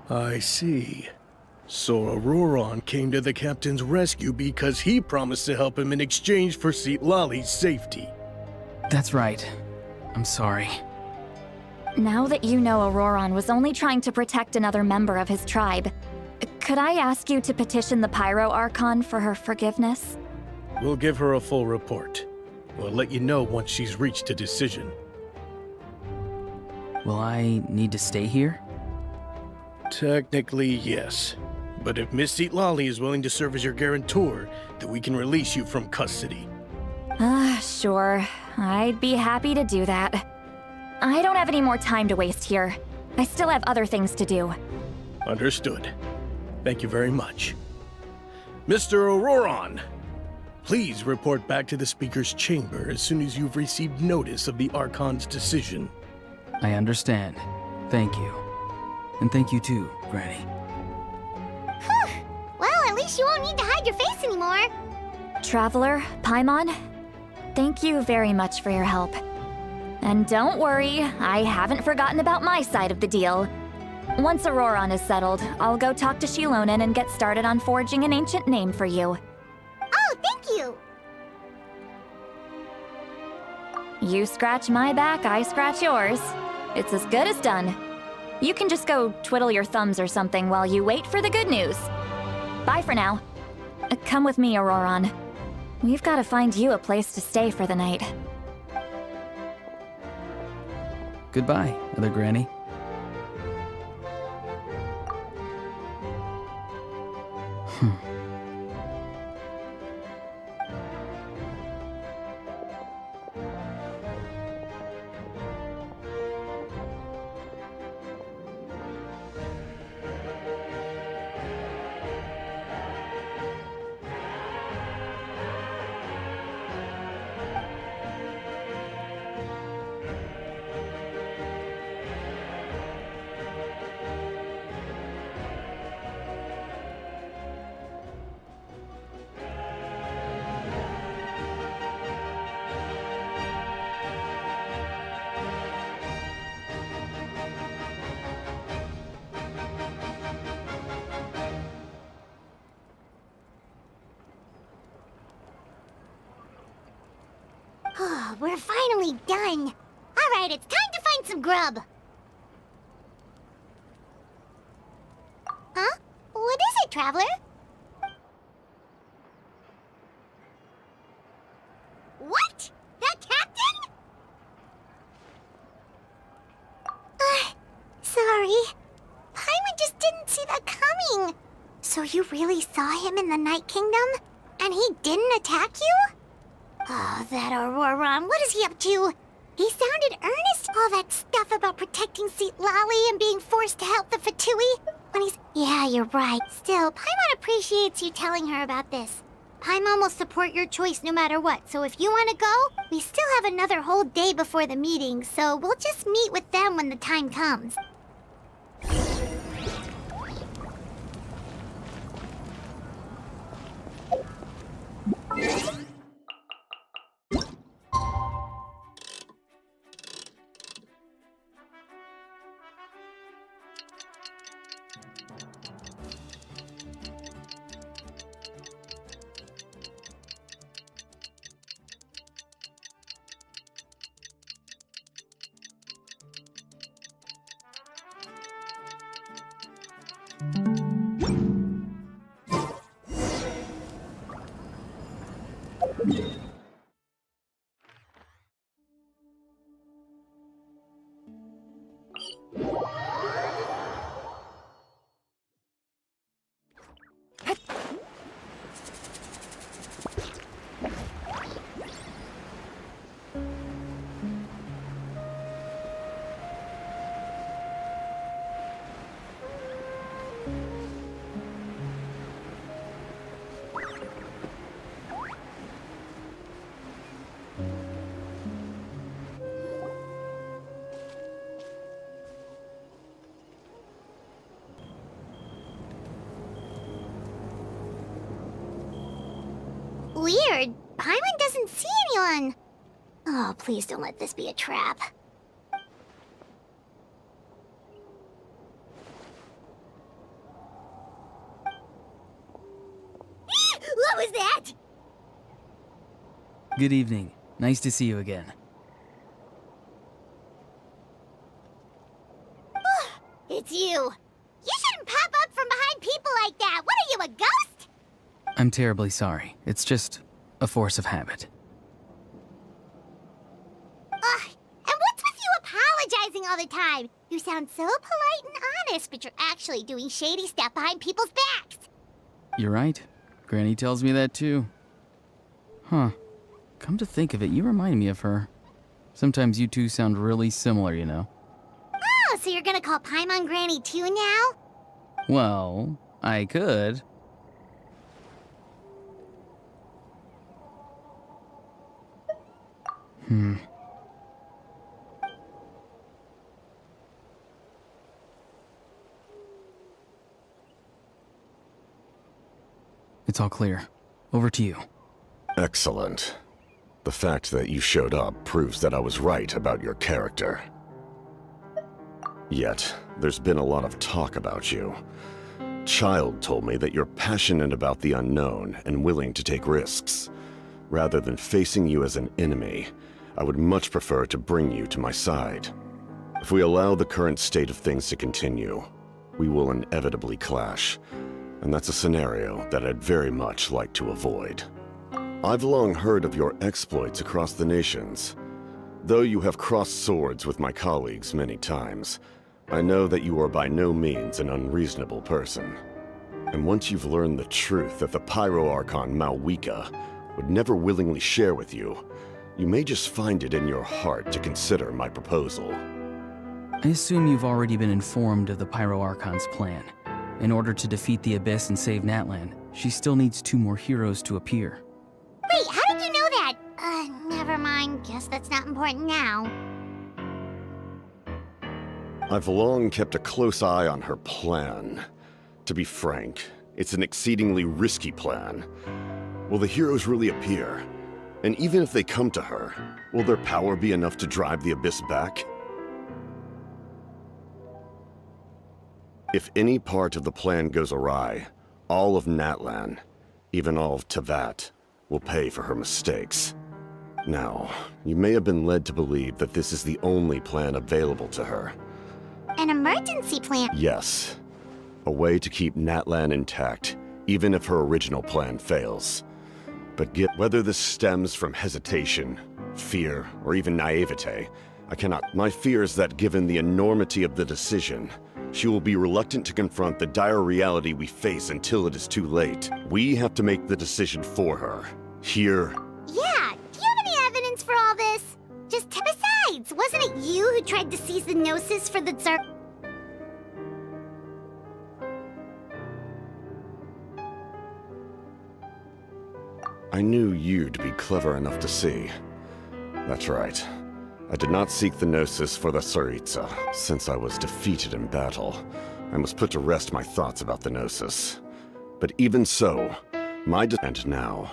I see. So Auroron came to the captain's rescue because he promised to help him in exchange for Citlali's safety. That's right. I'm sorry. Now that you know Auroron was only trying to protect another member of his tribe, could I ask you to petition the Pyro Archon for her forgiveness? We'll give her a full report. We'll let you know once she's reached a decision. Will I need to stay here? Technically, yes. But if Miss Citlali is willing to serve as your guarantor, then we can release you from custody. Sure. I'd be happy to do that. I don't have any more time to waste here. I still have other things to do. Understood. Thank you very much. Mr. Auroron, please report back to the Speaker's chamber as soon as you've received notice of the Archon's decision. I understand. Thank you. And thank you too, Granny. Well, at least you won't need to hide your face anymore. Traveler, Paimon, thank you very much for your help. And don't worry, I haven't forgotten about my side of the deal. Once Auroron is settled, I'll go talk to Shilonen and get started on forging an ancient name for you. Oh, thank you. You scratch my back, I scratch yours. It's as good as done. You can just go twiddle your thumbs or something while you wait for the good news. Bye for now. Come with me, Auroron. We've got to find you a place to stay for the night. Goodbye, other granny. We're finally done. All right, it's time to find some grub. Huh? What is it, Traveler? What? That captain? Sorry. Paimon just didn't see that coming. So you really saw him in the Night Kingdom? And he didn't attack you? Oh, that Auroron, what is he up to? He sounded earnest, all that stuff about protecting Seat Lolly and being forced to help the Fatui. When he's... Yeah, you're right. Still, Paimon appreciates you telling her about this. Paimon will support your choice no matter what, so if you want to go, we still have another whole day before the meeting, so we'll just meet with them when the time comes. Weird. Paimon doesn't see anyone. Oh, please don't let this be a trap. What was that? Good evening. Nice to see you again. It's you. You shouldn't pop up from behind people like that. What are you, a ghost? I'm terribly sorry. It's just a force of habit. And what's with you apologizing all the time? You sound so polite and honest, but you're actually doing shady stuff behind people's backs. You're right. Granny tells me that too. Huh. Come to think of it, you remind me of her. Sometimes you two sound really similar, you know. Oh, so you're gonna call Paimon Granny too now? Well, I could. It's all clear. Over to you. Excellent. The fact that you showed up proves that I was right about your character. Yet, there's been a lot of talk about you. Child told me that you're passionate about the unknown and willing to take risks. Rather than facing you as an enemy, I would much prefer to bring you to my side. If we allow the current state of things to continue, we will inevitably clash, and that's a scenario that I'd very much like to avoid. I've long heard of your exploits across the nations. Though you have crossed swords with my colleagues many times, I know that you are by no means an unreasonable person. And once you've learned the truth that the Pyro Archon Malwika would never willingly share with you, you may just find it in your heart to consider my proposal. I assume you've already been informed of the Pyro Archon's plan. In order to defeat the Abyss and save Natlan, she still needs 2 more heroes to appear. Wait, how did you know that? Never mind. Guess that's not important now. I've long kept a close eye on her plan. To be frank, it's an exceedingly risky plan. Will the heroes really appear? And even if they come to her, will their power be enough to drive the Abyss back? If any part of the plan goes awry, all of Natlan, even all of Tevat, will pay for her mistakes. Now, you may have been led to believe that this is the only plan available to her. An emergency plan? Yes. A way to keep Natlan intact, even if her original plan fails. But whether this stems from hesitation, fear, or even naivete, I cannot. My fear is that given the enormity of the decision, she will be reluctant to confront the dire reality we face until it is too late. We have to make the decision for her. Here. Yeah, do you have any evidence for all this? Besides, wasn't it you who tried to seize the Gnosis for the Tsar? I knew you'd be clever enough to see. That's right. I did not seek the Gnosis for the Tsaritsa. Since I was defeated in battle, I must put to rest my thoughts about the Gnosis. But even so, and now,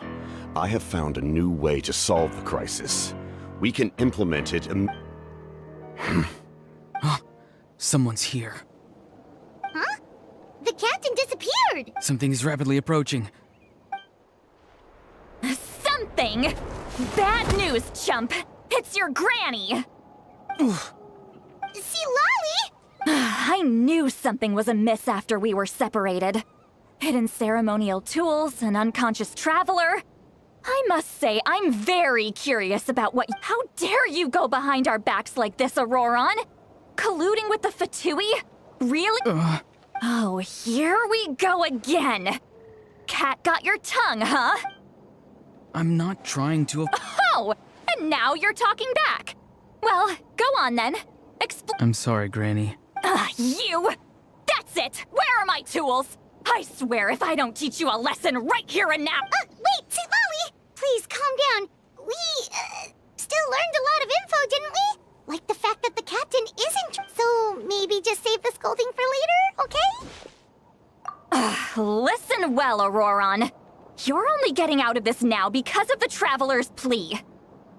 I have found a new way to solve the crisis. We can implement it Someone's here. Huh? The captain disappeared! Something is rapidly approaching. Something? Bad news, chump! It's your granny! See, Lolly? I knew something was amiss after we were separated. Hidden ceremonial tools, an unconscious traveler. I must say, I'm very curious about what— How dare you go behind our backs like this, Auroron? Colluding with the Fatui? Really? Oh, here we go again. Cat got your tongue, huh? I'm not trying to— Oh, and now you're talking back. Well, go on then. I'm sorry, Granny. You! That's it! Where are my tools? I swear if I don't teach you a lesson right here and now— Wait, see, Lolly! Please, calm down. We, still learned a lot of info, didn't we? Like the fact that the captain isn't— So, maybe just save the scolding for later, okay? Listen well, Auroron. You're only getting out of this now because of the Traveler's plea.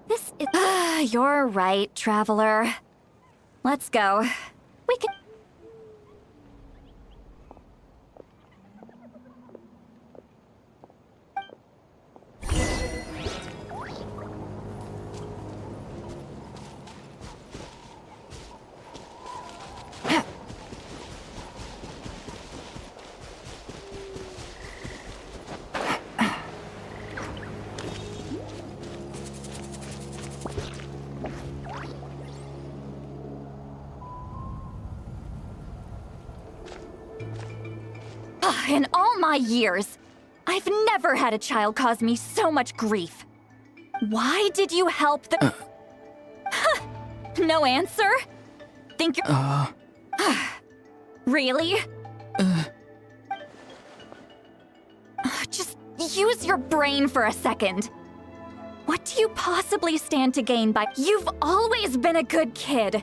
This is— You're right, Traveler. Let's go. We can— In all my years, I've never had a child cause me so much grief. Why did you help the— No answer? Think you're— Really? Just use your brain for a second. What do you possibly stand to gain by— You've always been a good kid.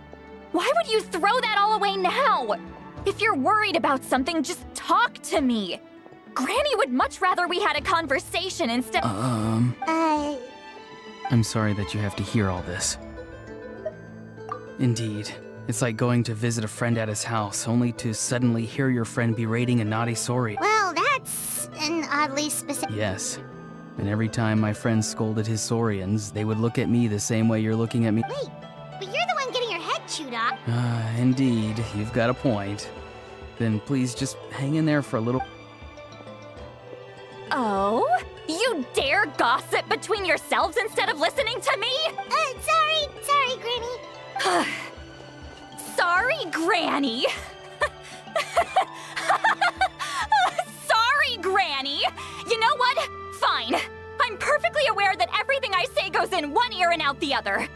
Why would you throw that all away now? If you're worried about something, just talk to me. Granny would much rather we had a conversation instead— I'm sorry that you have to hear all this. Indeed. It's like going to visit a friend at his house, only to suddenly hear your friend berating a naughty Sori. Well, that's an oddly specific— Yes. And every time my friends scolded his Saurians, they would look at me the same way you're looking at me. Wait, but you're the one getting your head chewed off. Indeed, you've got a point. Then please just hang in there for a little. Oh? You dare gossip between yourselves instead of listening to me? Sorry, Granny. Sorry, Granny. Sorry, Granny. You know what? Fine. I'm perfectly aware that everything I say goes in one ear and out the other.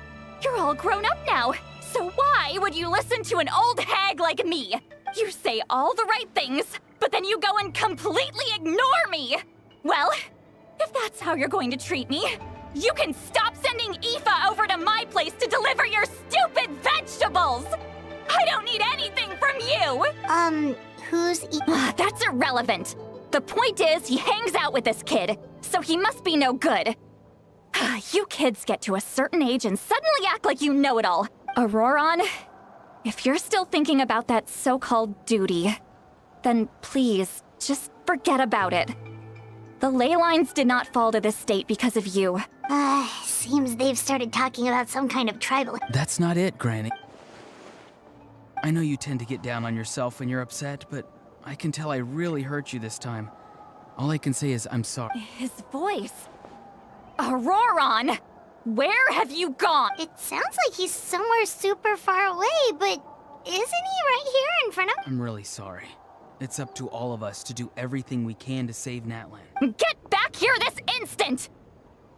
You're all grown up now, so why would you listen to an old hag like me? You say all the right things, but then you go and completely ignore me. Well, if that's how you're going to treat me, you can stop sending Aoife over to my place to deliver your stupid vegetables! I don't need anything from you! Who's That's irrelevant. The point is, he hangs out with this kid, so he must be no good. You kids get to a certain age and suddenly act like you know it all. Auroron, if you're still thinking about that so-called duty, then please, just forget about it. The ley lines did not fall to this state because of you. Seems they've started talking about some kind of tribal... That's not it, Granny. I know you tend to get down on yourself when you're upset, but I can tell I really hurt you this time. All I can say is I'm sorry. His voice. Auroron! Where have you gone? It sounds like he's somewhere super far away, but isn't he right here in front of... I'm really sorry. It's up to all of us to do everything we can to save Natlan. Get back here this instant!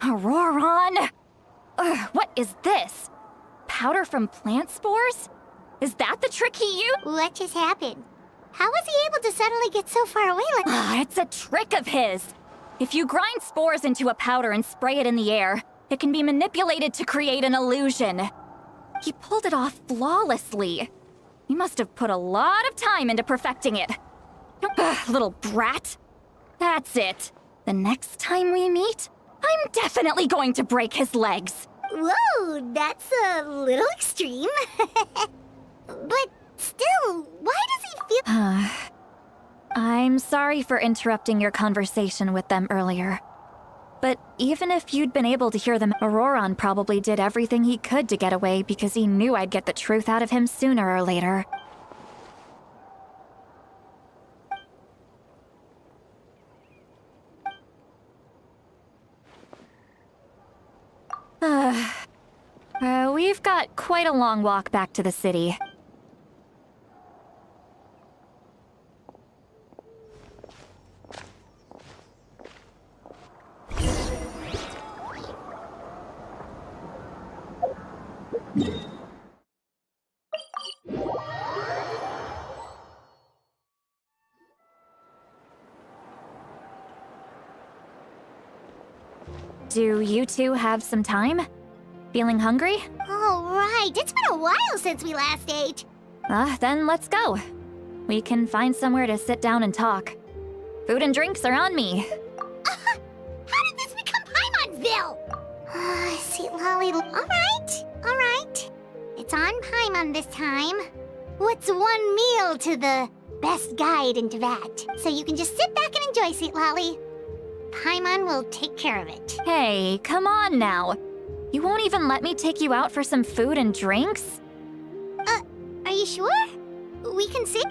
Auroron! What is this? Powder from plant spores? Is that the trick he used? What just happened? How was he able to suddenly get so far away like... It's a trick of his. If you grind spores into a powder and spray it in the air, it can be manipulated to create an illusion. He pulled it off flawlessly. He must have put a lot of time into perfecting it. Little brat. That's it. The next time we meet, I'm definitely going to break his legs. Whoa, that's a little extreme. But still, why does he feel... I'm sorry for interrupting your conversation with them earlier. But even if you'd been able to hear them, Auroron probably did everything he could to get away because he knew I'd get the truth out of him sooner or later. We've got quite a long walk back to the city. Do you two have some time? Feeling hungry? Oh, right. It's been a while since we last ate. Then let's go. We can find somewhere to sit down and talk. Food and drinks are on me. How did this become Paimonville? Sweet Lolly. All right. It's on Paimon this time. What's one meal to the best guide into that? So you can just sit back and enjoy, Sweet Lolly. Paimon will take care of it. Hey, come on now. You won't even let me take you out for some food and drinks? Are you sure? We can see.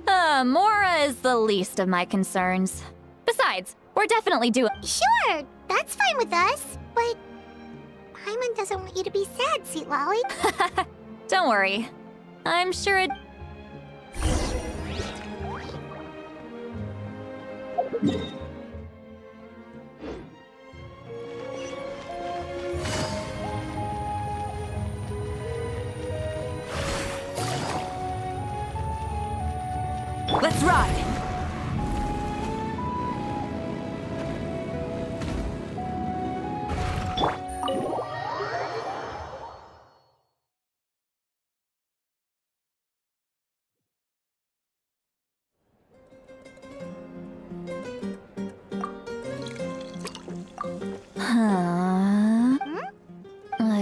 Mora is the least of my concerns. Besides, we're definitely doing... Sure, that's fine with us. But Paimon doesn't want you to be sad, Sweet Lolly. Don't worry. I'm sure it... Let's ride!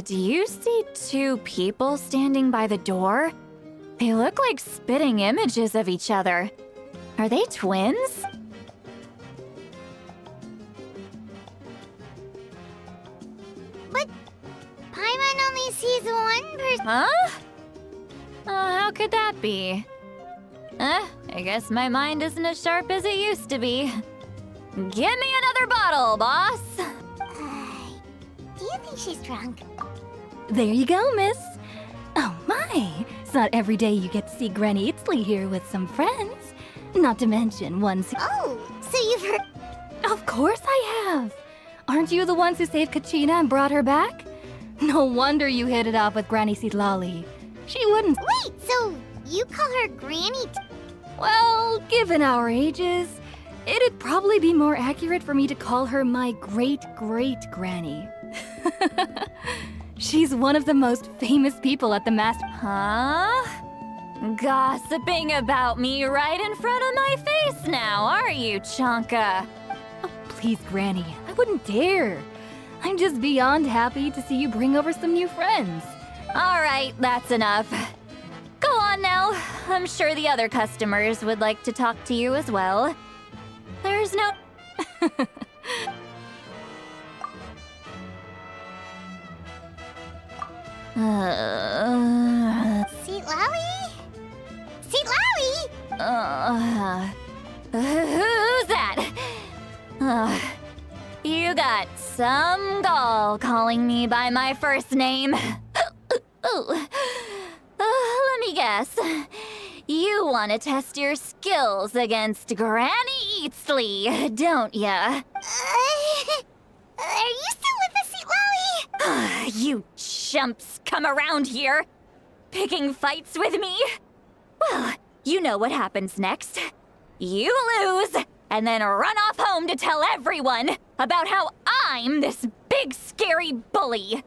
Do you see two people standing by the door? They look like spitting images of each other. Are they twins? There's one person. Huh? How could that be? I guess my mind isn't as sharp as it used to be. Give me another bottle, boss! Do you think she's drunk? There you go, miss. Oh my! It's not every day you get to see Granny Itzley here with some friends. Not to mention ones who... Oh, so you've heard... Of course I have! Aren't you the ones who saved Kachina and brought her back? No wonder you hit it off with Granny Sitlali. She wouldn't... Wait, so you call her Granny Well, given our ages, it'd probably be more accurate for me to call her my great-great-granny. She's one of the most famous people at the Master... Huh? Gossiping about me right in front of my face now, are you, Chonka? Oh, please, Granny, I wouldn't dare. I'm just beyond happy to see you bring over some new friends. All right, that's enough. Go on now. I'm sure the other customers would like to talk to you as well. There's no... Sitlali? Sitlali? Who's that? You got some gall calling me by my first name. Let me guess. You want to test your skills against Granny Eatsley, don't ya? Are you still with us, Sitlali? You chumps come around here, picking fights with me? Well, you know what happens next. You lose, and then run off home to tell everyone about how I'm this big scary bully.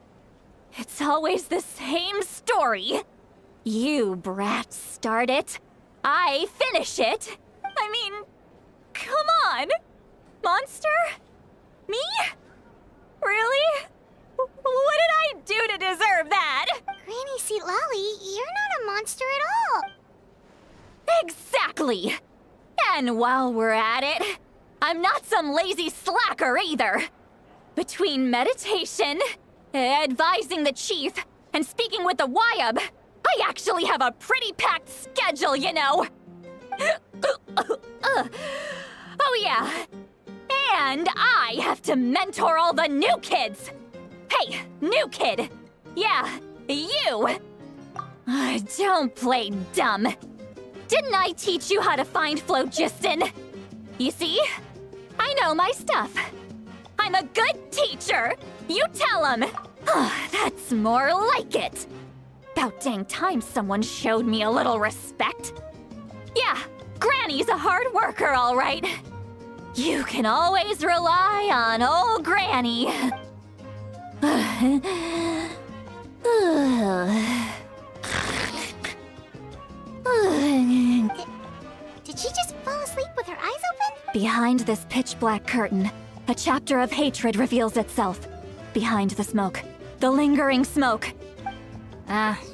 It's always the same story. You brats start it, I finish it. I mean, come on. Monster? Me? Really? What did I do to deserve that? Granny Sitlali, you're not a monster at all. Exactly. And while we're at it, I'm not some lazy slacker either. Between meditation, advising the chief, and speaking with the Wyab, I actually have a pretty packed schedule, you know. Oh yeah. And I have to mentor all the new kids. Hey, new kid. Yeah, you. Don't play dumb. Didn't I teach you how to find phlogiston? You see? I know my stuff. I'm a good teacher. You tell him. That's more like it. About dang time someone showed me a little respect. Yeah, Granny's a hard worker, all right. You can always rely on old Granny. Did she just fall asleep with her eyes open? Behind this pitch-black curtain, a chapter of hatred reveals itself. Behind the smoke, the lingering smoke.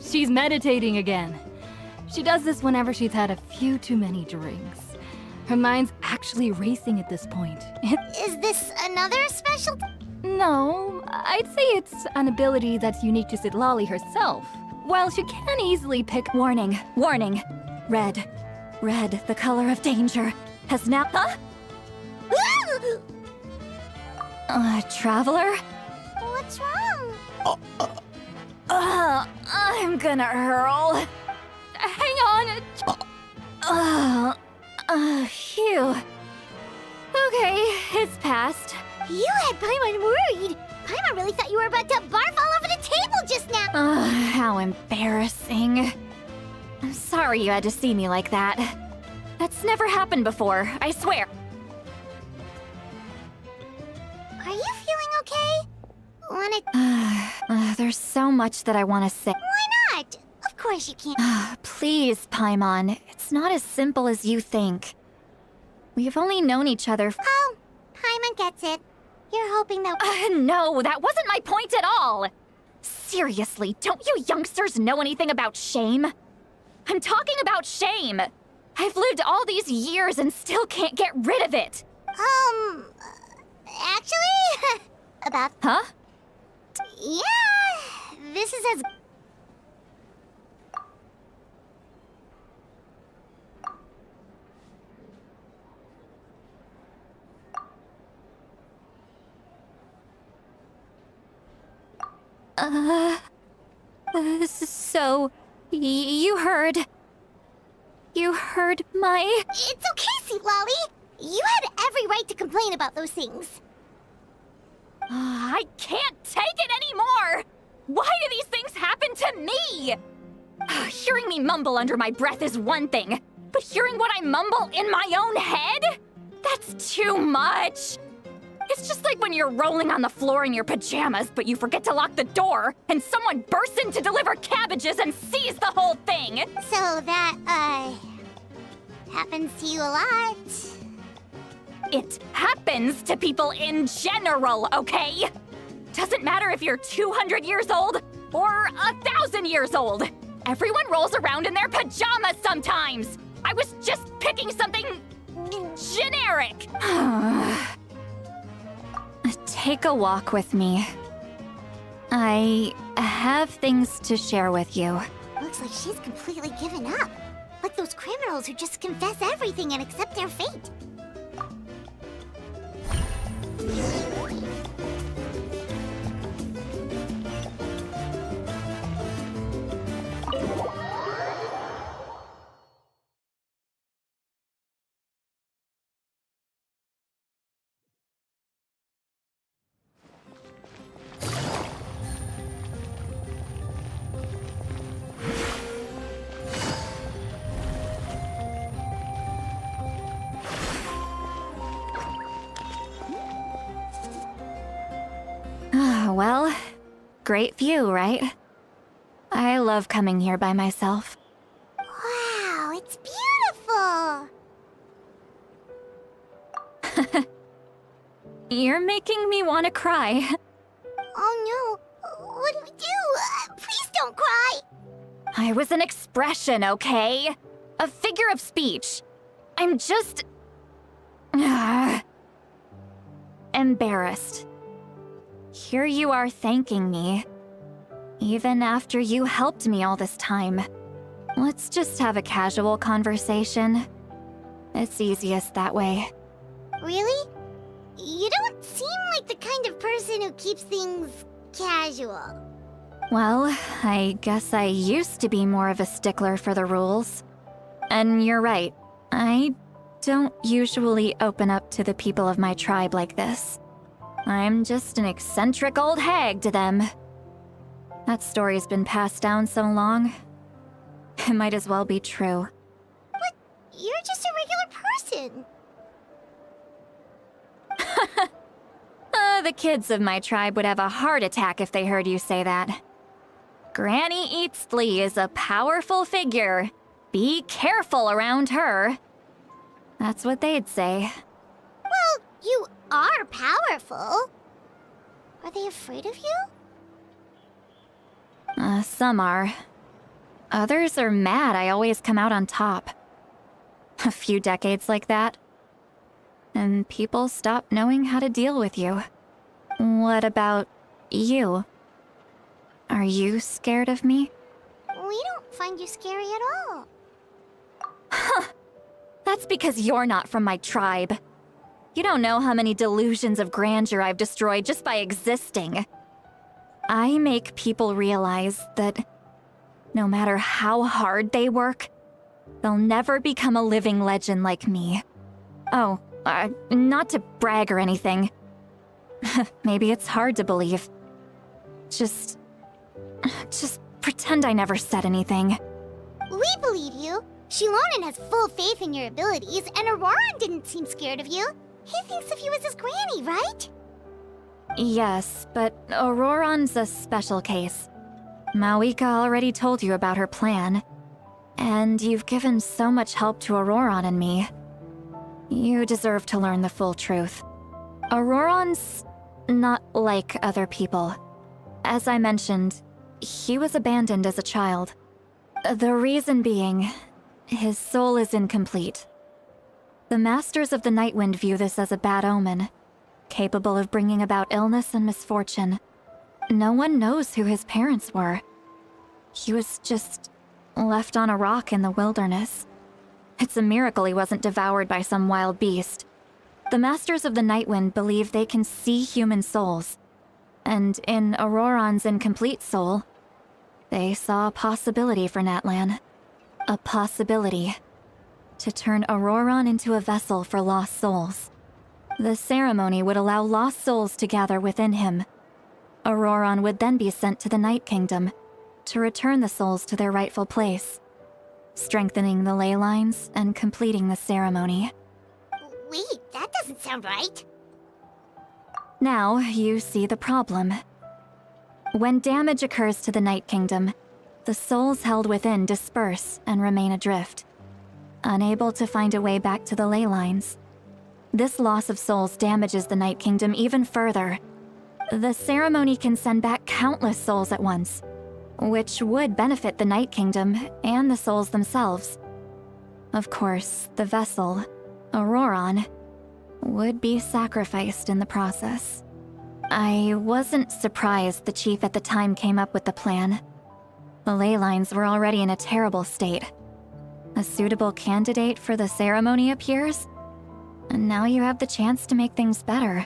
She's meditating again. She does this whenever she's had a few too many drinks. Her mind's actually racing at this point. Is this another special... No, I'd say it's an ability that's unique to Sitlali herself. While she can easily pick... Warning, warning. Red. Red, the color of danger, has now... Huh? Traveler? What's wrong? I'm gonna hurl. Hang on! Phew. Okay, it's passed. You had Paimon worried. Paimon really thought you were about to barf all over the table just now. How embarrassing. I'm sorry you had to see me like that. That's never happened before, I swear. Are you feeling okay? Wanna... There's so much that I want to say. Why not? Of course you can't. Please, Paimon. It's not as simple as you think. We've only known each other Oh, Paimon gets it. You're hoping that... No, that wasn't my point at all! Seriously, don't you youngsters know anything about shame? I'm talking about shame! I've lived all these years and still can't get rid of it! Actually... about... Huh? Yeah... This is as... So, you heard... You heard my... It's okay, Sweet Lolly. You had every right to complain about those things. I can't take it anymore! Why do these things happen to me? Hearing me mumble under my breath is one thing, but hearing what I mumble in my own head? That's too much! It's just like when you're rolling on the floor in your pajamas, but you forget to lock the door, and someone bursts in to deliver cabbages and sees the whole thing! So that, happens to you a lot. It happens to people in general, okay? Doesn't matter if you're 200 years old or 1,000 years old. Everyone rolls around in their pajamas sometimes. I was just picking something generic. Take a walk with me. I have things to share with you. Looks like she's completely given up. Like those criminals who just confess everything and accept their fate. Well, great view, right? I love coming here by myself. Wow, it's beautiful! You're making me want to cry. Oh no, what do we do? Please don't cry! I was an expression, okay? A figure of speech. I'm just... embarrassed. Here you are thanking me. Even after you helped me all this time. Let's just have a casual conversation. It's easiest that way. Really? You don't seem like the kind of person who keeps things casual. Well, I guess I used to be more of a stickler for the rules. And you're right, I don't usually open up to the people of my tribe like this. I'm just an eccentric old hag to them. That story's been passed down so long, it might as well be true. But you're just a regular person. The kids of my tribe would have a heart attack if they heard you say that. Granny Eatsley is a powerful figure. Be careful around her. That's what they'd say. Well, you are powerful. Are they afraid of you? Some are. Others are mad I always come out on top. A few decades like that, and people stop knowing how to deal with you. What about you? Are you scared of me? We don't find you scary at all. That's because you're not from my tribe. You don't know how many delusions of grandeur I've destroyed just by existing. I make people realize that no matter how hard they work, they'll never become a living legend like me. Oh, not to brag or anything. Maybe it's hard to believe. Just pretend I never said anything. We believe you. Shilonen has full faith in your abilities, and Auroran didn't seem scared of you. He thinks of you as his granny, right? Yes, but Auroran's a special case. Mawika already told you about her plan. And you've given so much help to Auroran and me. You deserve to learn the full truth. Auroran's not like other people. As I mentioned, he was abandoned as a child. The reason being, his soul is incomplete. The Masters of the Nightwind view this as a bad omen, capable of bringing about illness and misfortune. No one knows who his parents were. He was just left on a rock in the wilderness. It's a miracle he wasn't devoured by some wild beast. The Masters of the Nightwind believe they can see human souls. And in Auroron's incomplete soul, they saw a possibility for Natlan. A possibility to turn Auroron into a vessel for lost souls. The ceremony would allow lost souls to gather within him. Auroron would then be sent to the Night Kingdom to return the souls to their rightful place, strengthening the ley lines and completing the ceremony. Wait, that doesn't sound right. Now you see the problem. When damage occurs to the Night Kingdom, the souls held within disperse and remain adrift, unable to find a way back to the ley lines. This loss of souls damages the Night Kingdom even further. The ceremony can send back countless souls at once, which would benefit the Night Kingdom and the souls themselves. Of course, the vessel, Auroron, would be sacrificed in the process. I wasn't surprised the chief at the time came up with the plan. The ley lines were already in a terrible state. A suitable candidate for the ceremony appears, and now you have the chance to make things better.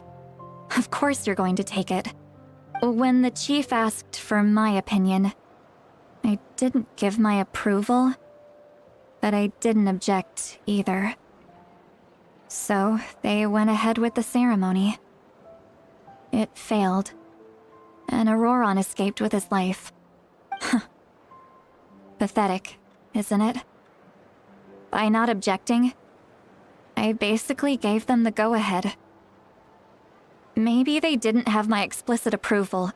Of course you're going to take it. When the chief asked for my opinion, I didn't give my approval, but I didn't object either. So they went ahead with the ceremony. It failed, and Auroron escaped with his life. Pathetic, isn't it? By not objecting, I basically gave them the go-ahead. Maybe they didn't have my explicit approval,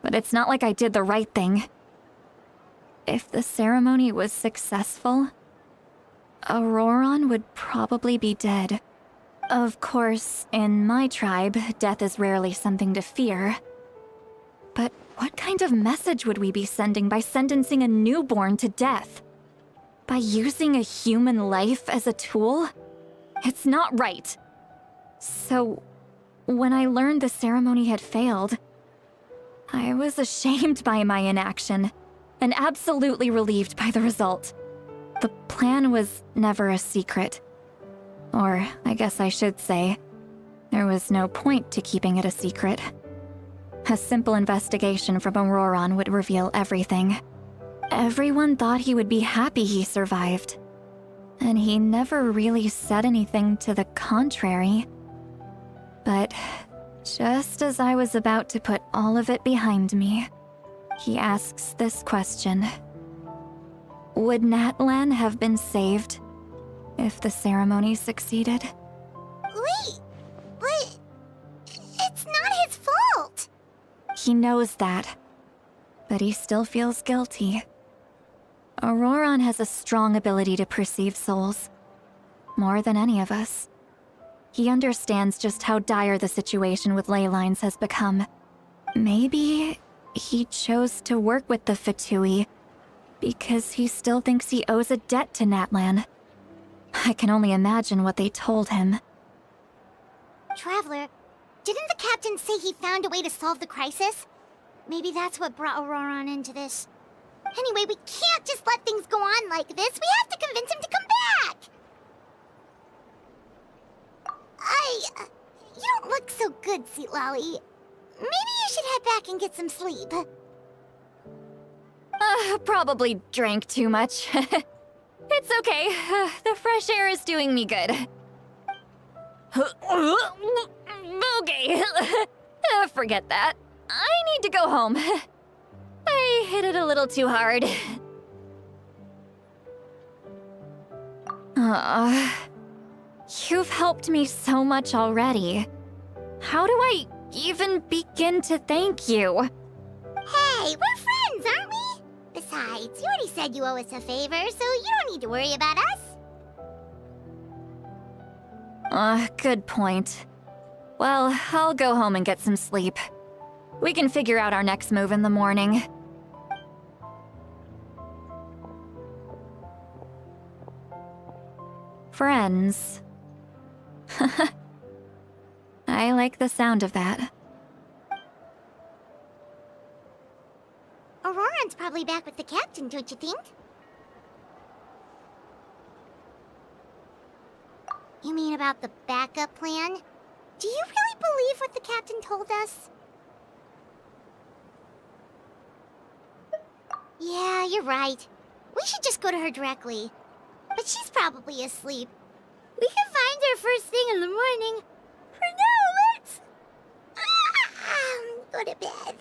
but it's not like I did the right thing. If the ceremony was successful, Auroron would probably be dead. Of course, in my tribe, death is rarely something to fear. But what kind of message would we be sending by sentencing a newborn to death? By using a human life as a tool? It's not right. So, when I learned the ceremony had failed, I was ashamed by my inaction, and absolutely relieved by the result. The plan was never a secret. Or, I guess I should say, there was no point to keeping it a secret. A simple investigation from Auroron would reveal everything. Everyone thought he would be happy he survived. And he never really said anything to the contrary. But just as I was about to put all of it behind me, he asks this question. Would Natlan have been saved if the ceremony succeeded? Wait, but it's not his fault. He knows that, but he still feels guilty. Auroron has a strong ability to perceive souls, more than any of us. He understands just how dire the situation with ley lines has become. Maybe he chose to work with the Fatui because he still thinks he owes a debt to Natlan. I can only imagine what they told him. Traveler, didn't the captain say he found a way to solve the crisis? Maybe that's what brought Auroron into this. Anyway, we can't just let things go on like this. We have to convince him to come back! You don't look so good, Sweet Lolly. Maybe you should head back and get some sleep. Probably drank too much. It's okay. The fresh air is doing me good. Okay. Forget that. I need to go home. I hit it a little too hard. You've helped me so much already. How do I even begin to thank you? Hey, we're friends, aren't we? Besides, you already said you owe us a favor, so you don't need to worry about us. Good point. Well, I'll go home and get some sleep. We can figure out our next move in the morning. Friends. I like the sound of that. Auroron's probably back with the captain, don't you think? You mean about the backup plan? Do you really believe what the captain told us? Yeah, you're right. We should just go to her directly. But she's probably asleep. We can find her first thing in the morning. For now, let's... go to bed.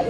Why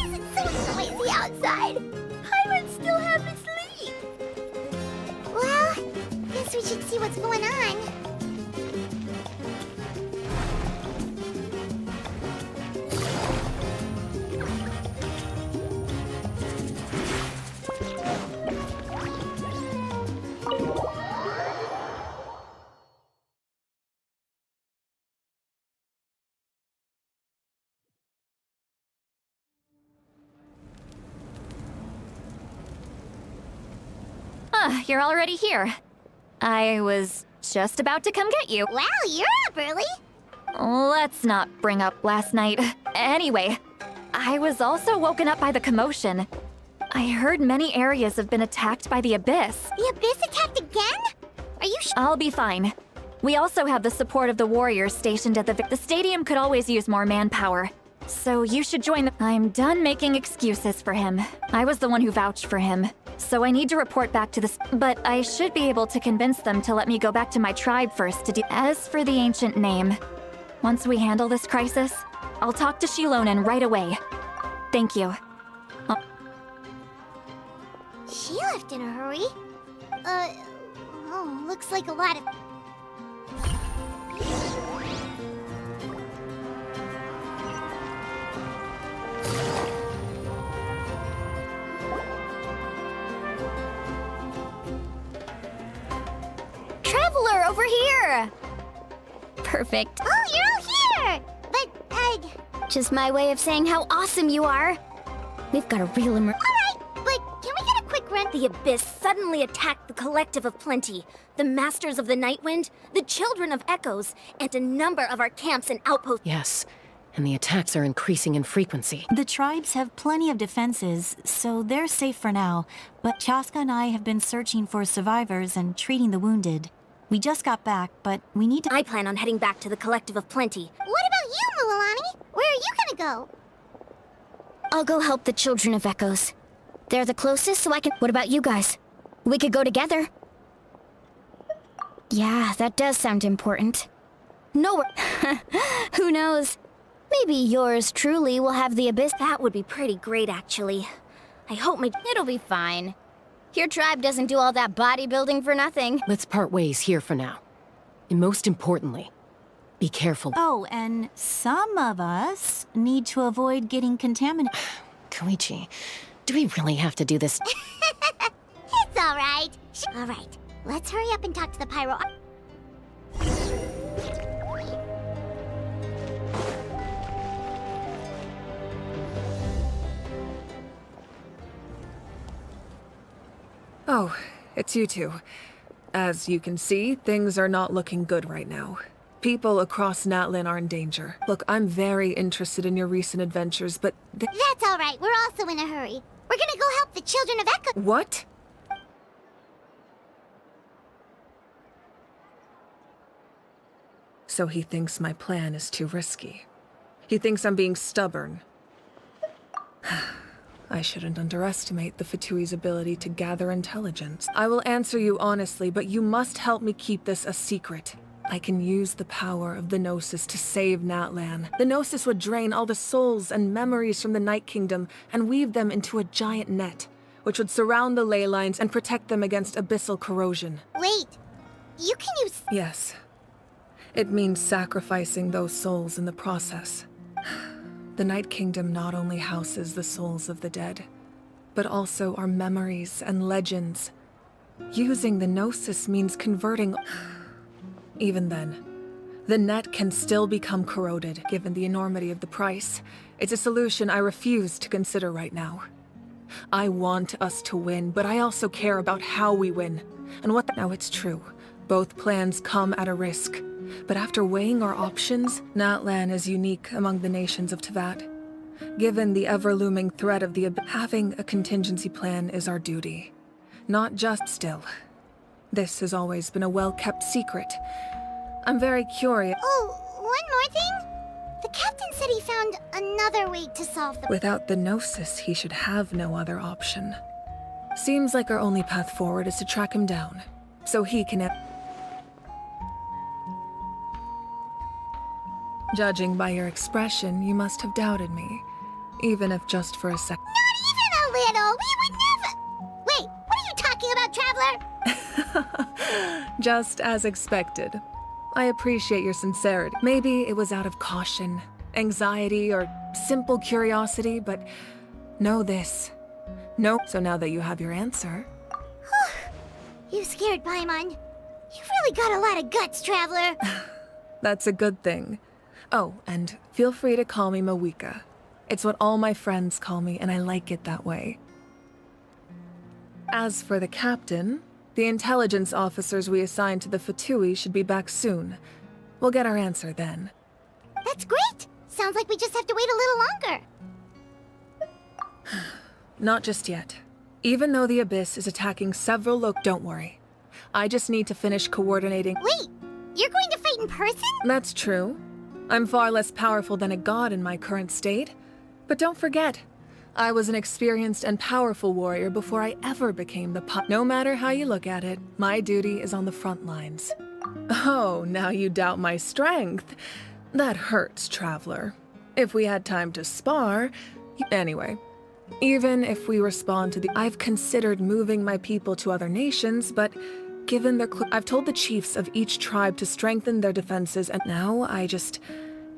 is it so noisy outside? Pirates still have me sleep. Well, guess we should see what's going on. You're already here. I was just about to come get you. Wow, you're up early. Let's not bring up last night. Anyway, I was also woken up by the commotion. I heard many areas have been attacked by the Abyss. The Abyss attacked again? Are you sure? I'll be fine. We also have the support of the warriors stationed at the stadium could always use more manpower. So you should join the— I'm done making excuses for him. I was the one who vouched for him. So I need to report back to this, but I should be able to convince them to let me go back to my tribe first to do— As for the ancient name, once we handle this crisis, I'll talk to Shilonen right away. Thank you. She left in a hurry. Oh, looks like a lot of... Traveler, over here! Perfect. Oh, you're all here! But, Just my way of saying how awesome you are. We've got a real alright, but can we get a quick run? The Abyss suddenly attacked the Collective of Plenty, the Masters of the Nightwind, the Children of Echoes, and a number of our camps and outposts. Yes, and the attacks are increasing in frequency. The tribes have plenty of defenses, so they're safe for now. But Chaska and I have been searching for survivors and treating the wounded. We just got back, but we need to— I plan on heading back to the Collective of Plenty. What about you, Mualani? Where are you gonna go? I'll go help the Children of Echoes. They're the closest, so I can— What about you guys? We could go together. Yeah, that does sound important. No, who knows? Maybe yours truly will have the Abyss. That would be pretty great, actually. I hope my— It'll be fine. Your tribe doesn't do all that bodybuilding for nothing. Let's part ways here for now. And most importantly, be careful. Oh, and some of us need to avoid getting contaminated. Koichi, do we really have to do this? It's alright. Alright, let's hurry up and talk to the pyro... Oh, it's you two. As you can see, things are not looking good right now. People across Natlan are in danger. Look, I'm very interested in your recent adventures, but That's alright, we're also in a hurry. We're gonna go help the Children of Echo... What? So he thinks my plan is too risky. He thinks I'm being stubborn. I shouldn't underestimate the Fatui's ability to gather intelligence. I will answer you honestly, but you must help me keep this a secret. I can use the power of the Gnosis to save Natlan. The Gnosis would drain all the souls and memories from the Night Kingdom and weave them into a giant net, which would surround the ley lines and protect them against abyssal corrosion. Wait, you can use... Yes. It means sacrificing those souls in the process. The Night Kingdom not only houses the souls of the dead, but also our memories and legends. Using the Gnosis means converting... Even then, The net can still become corroded, given the enormity of the price. It's a solution I refuse to consider right now. I want us to win, but I also care about how we win. And what now it's true. Both plans come at a risk. But after weighing our options, Natlan is unique among the nations of Teyvat. Given the ever-looming threat of the having a contingency plan is our duty. Not just still. This has always been a well-kept secret. I'm very curious. Oh, one more thing? The captain said he found another way to solve the... Without the Gnosis, he should have no other option. Seems like our only path forward is to track him down, so he can... Judging by your expression, you must have doubted me. Even if just for a sec. Not even a little! We would never... Wait, what are you talking about, Traveler? Just as expected. I appreciate your sincerity. Maybe it was out of caution, anxiety, or simple curiosity, but know this. No. So now that you have your answer... You scared Paimon. You've really got a lot of guts, Traveler. That's a good thing. Oh, and feel free to call me Mawika. It's what all my friends call me, and I like it that way. As for the captain, the intelligence officers we assigned to the Fatui should be back soon. We'll get our answer then. That's great! Sounds like we just have to wait a little longer. Not just yet. Even though the Abyss is attacking several don't worry. I just need to finish coordinating- Wait! You're going to fight in person? That's true. I'm far less powerful than a god in my current state. But don't forget, I was an experienced and powerful warrior before I ever became the No matter how you look at it, my duty is on the front lines. Oh, now you doubt my strength. That hurts, Traveler. If we had time to spar... Anyway, even if we respond to the... I've considered moving my people to other nations, but given their... I've told the chiefs of each tribe to strengthen their defenses, and now I just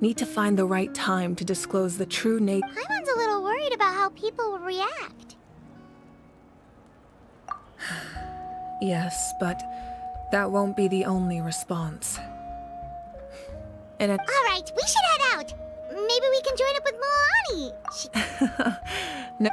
need to find the right time to disclose the true nature. Paimon's a little worried about how people will react. Yes, but that won't be the only response. And All right, we should head out. Maybe we can join up with Milani. No.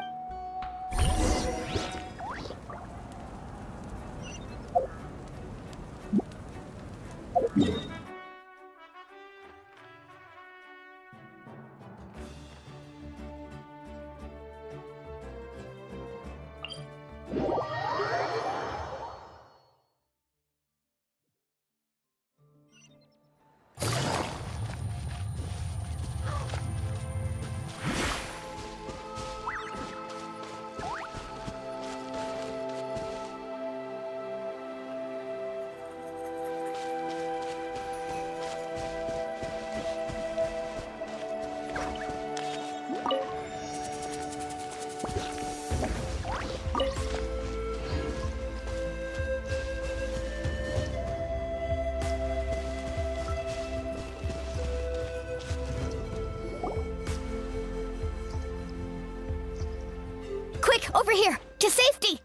Quick, over here! To safety!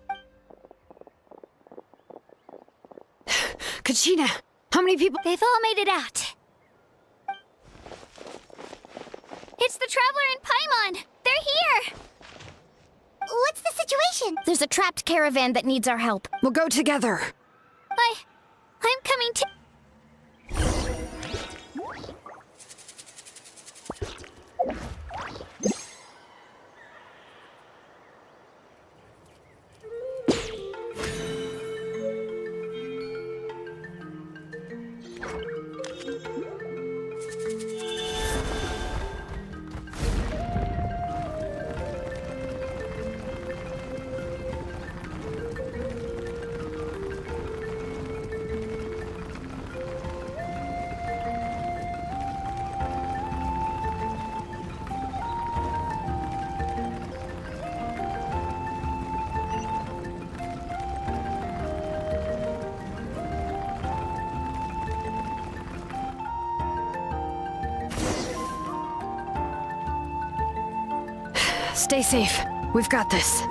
Kachina, how many people? They've all made it out. It's the Traveler and Paimon! They're here! What's the situation? There's a trapped caravan that needs our help. We'll go together. I'm coming too. Stay safe. We've got this.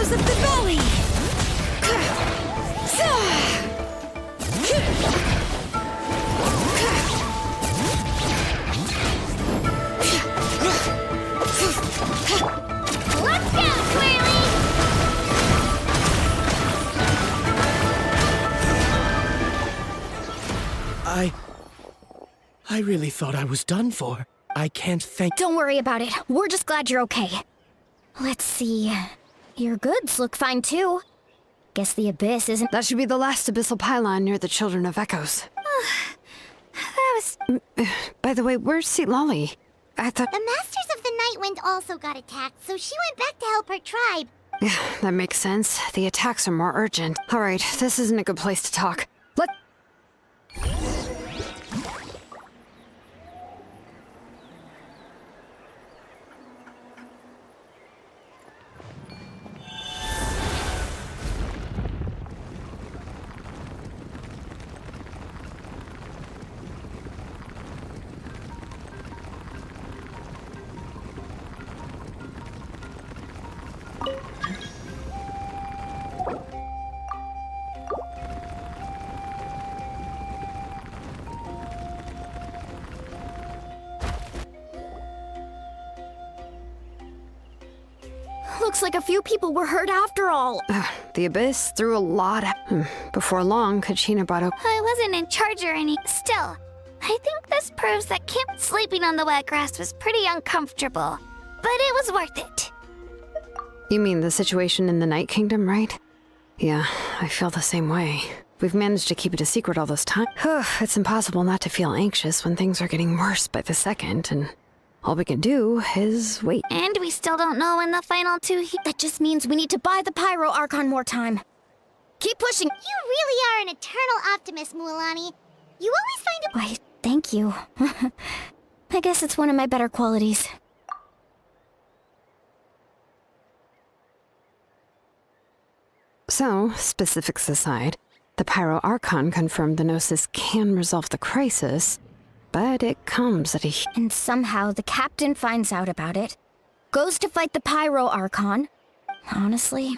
Masters of the Valley! Let's go, Twirly! I really thought I was done for. I can't thank— Don't worry about it. We're just glad you're okay. Let's see. Your goods look fine too. Guess the abyss isn't— That should be the last abyssal pylon near the Children of Echoes. That was... By the way, where's Seat Lolly? I thought... The Masters of the Night Wind also got attacked, so she went back to help her tribe. Yeah, that makes sense. The attacks are more urgent. Alright, this isn't a good place to talk. Let... Looks like a few people were hurt after all. The Abyss threw a lot at... Before long, Kachina brought up... I wasn't in charge or any... Still, I think this proves that Camp sleeping on the wet grass was pretty uncomfortable. But it was worth it. You mean the situation in the Night Kingdom, right? Yeah, I feel the same way. We've managed to keep it a secret all this time. It's impossible not to feel anxious when things are getting worse by the second, and all we can do is wait. And we still don't know when the final two... That just means we need to buy the Pyro Archon more time. Keep pushing. You really are an eternal optimist, Mualani. You always find a... Why, thank you. I guess it's one of my better qualities. So, specifics aside, the Pyro Archon confirmed the Gnosis can resolve the crisis, but it comes at a... And somehow the captain finds out about it, goes to fight the Pyro Archon. Honestly,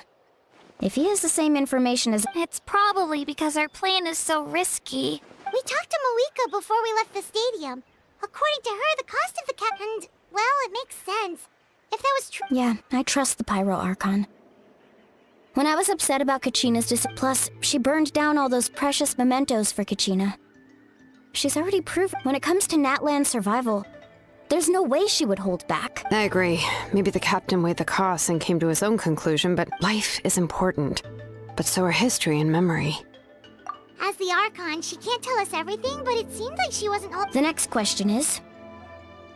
if he has the same information as... It's probably because our plan is so risky. We talked to Moika before we left the stadium. According to her, the cost of the cap... And, well, it makes sense. If that was true... Yeah, I trust the Pyro Archon. When I was upset about Kachina's plus, she burned down all those precious mementos for Kachina. She's already proven when it comes to Natlan's survival, there's no way she would hold back. I agree. Maybe the captain weighed the costs and came to his own conclusion, but life is important. But so are history and memory. As the Archon, she can't tell us everything, but it seemed like she wasn't all... The next question is,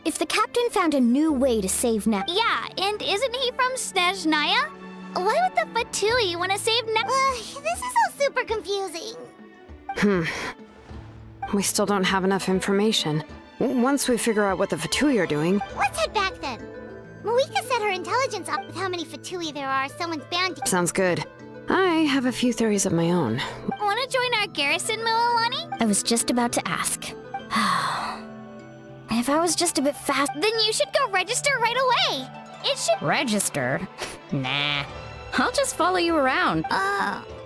if the captain found a new way to save Nat... Yeah, and isn't he from Snezhnaya? Why would the Fatui want to save this is all super confusing. We still don't have enough information. Once we figure out what the Fatui are doing... Let's head back then. Moika set her intelligence up with how many Fatui there are. Someone's bound to... Sounds good. I have a few theories of my own. Want to join our garrison, Mualani? I was just about to ask. If I was just a bit fast... Then you should go register right away. It should... Register? Nah. I'll just follow you around.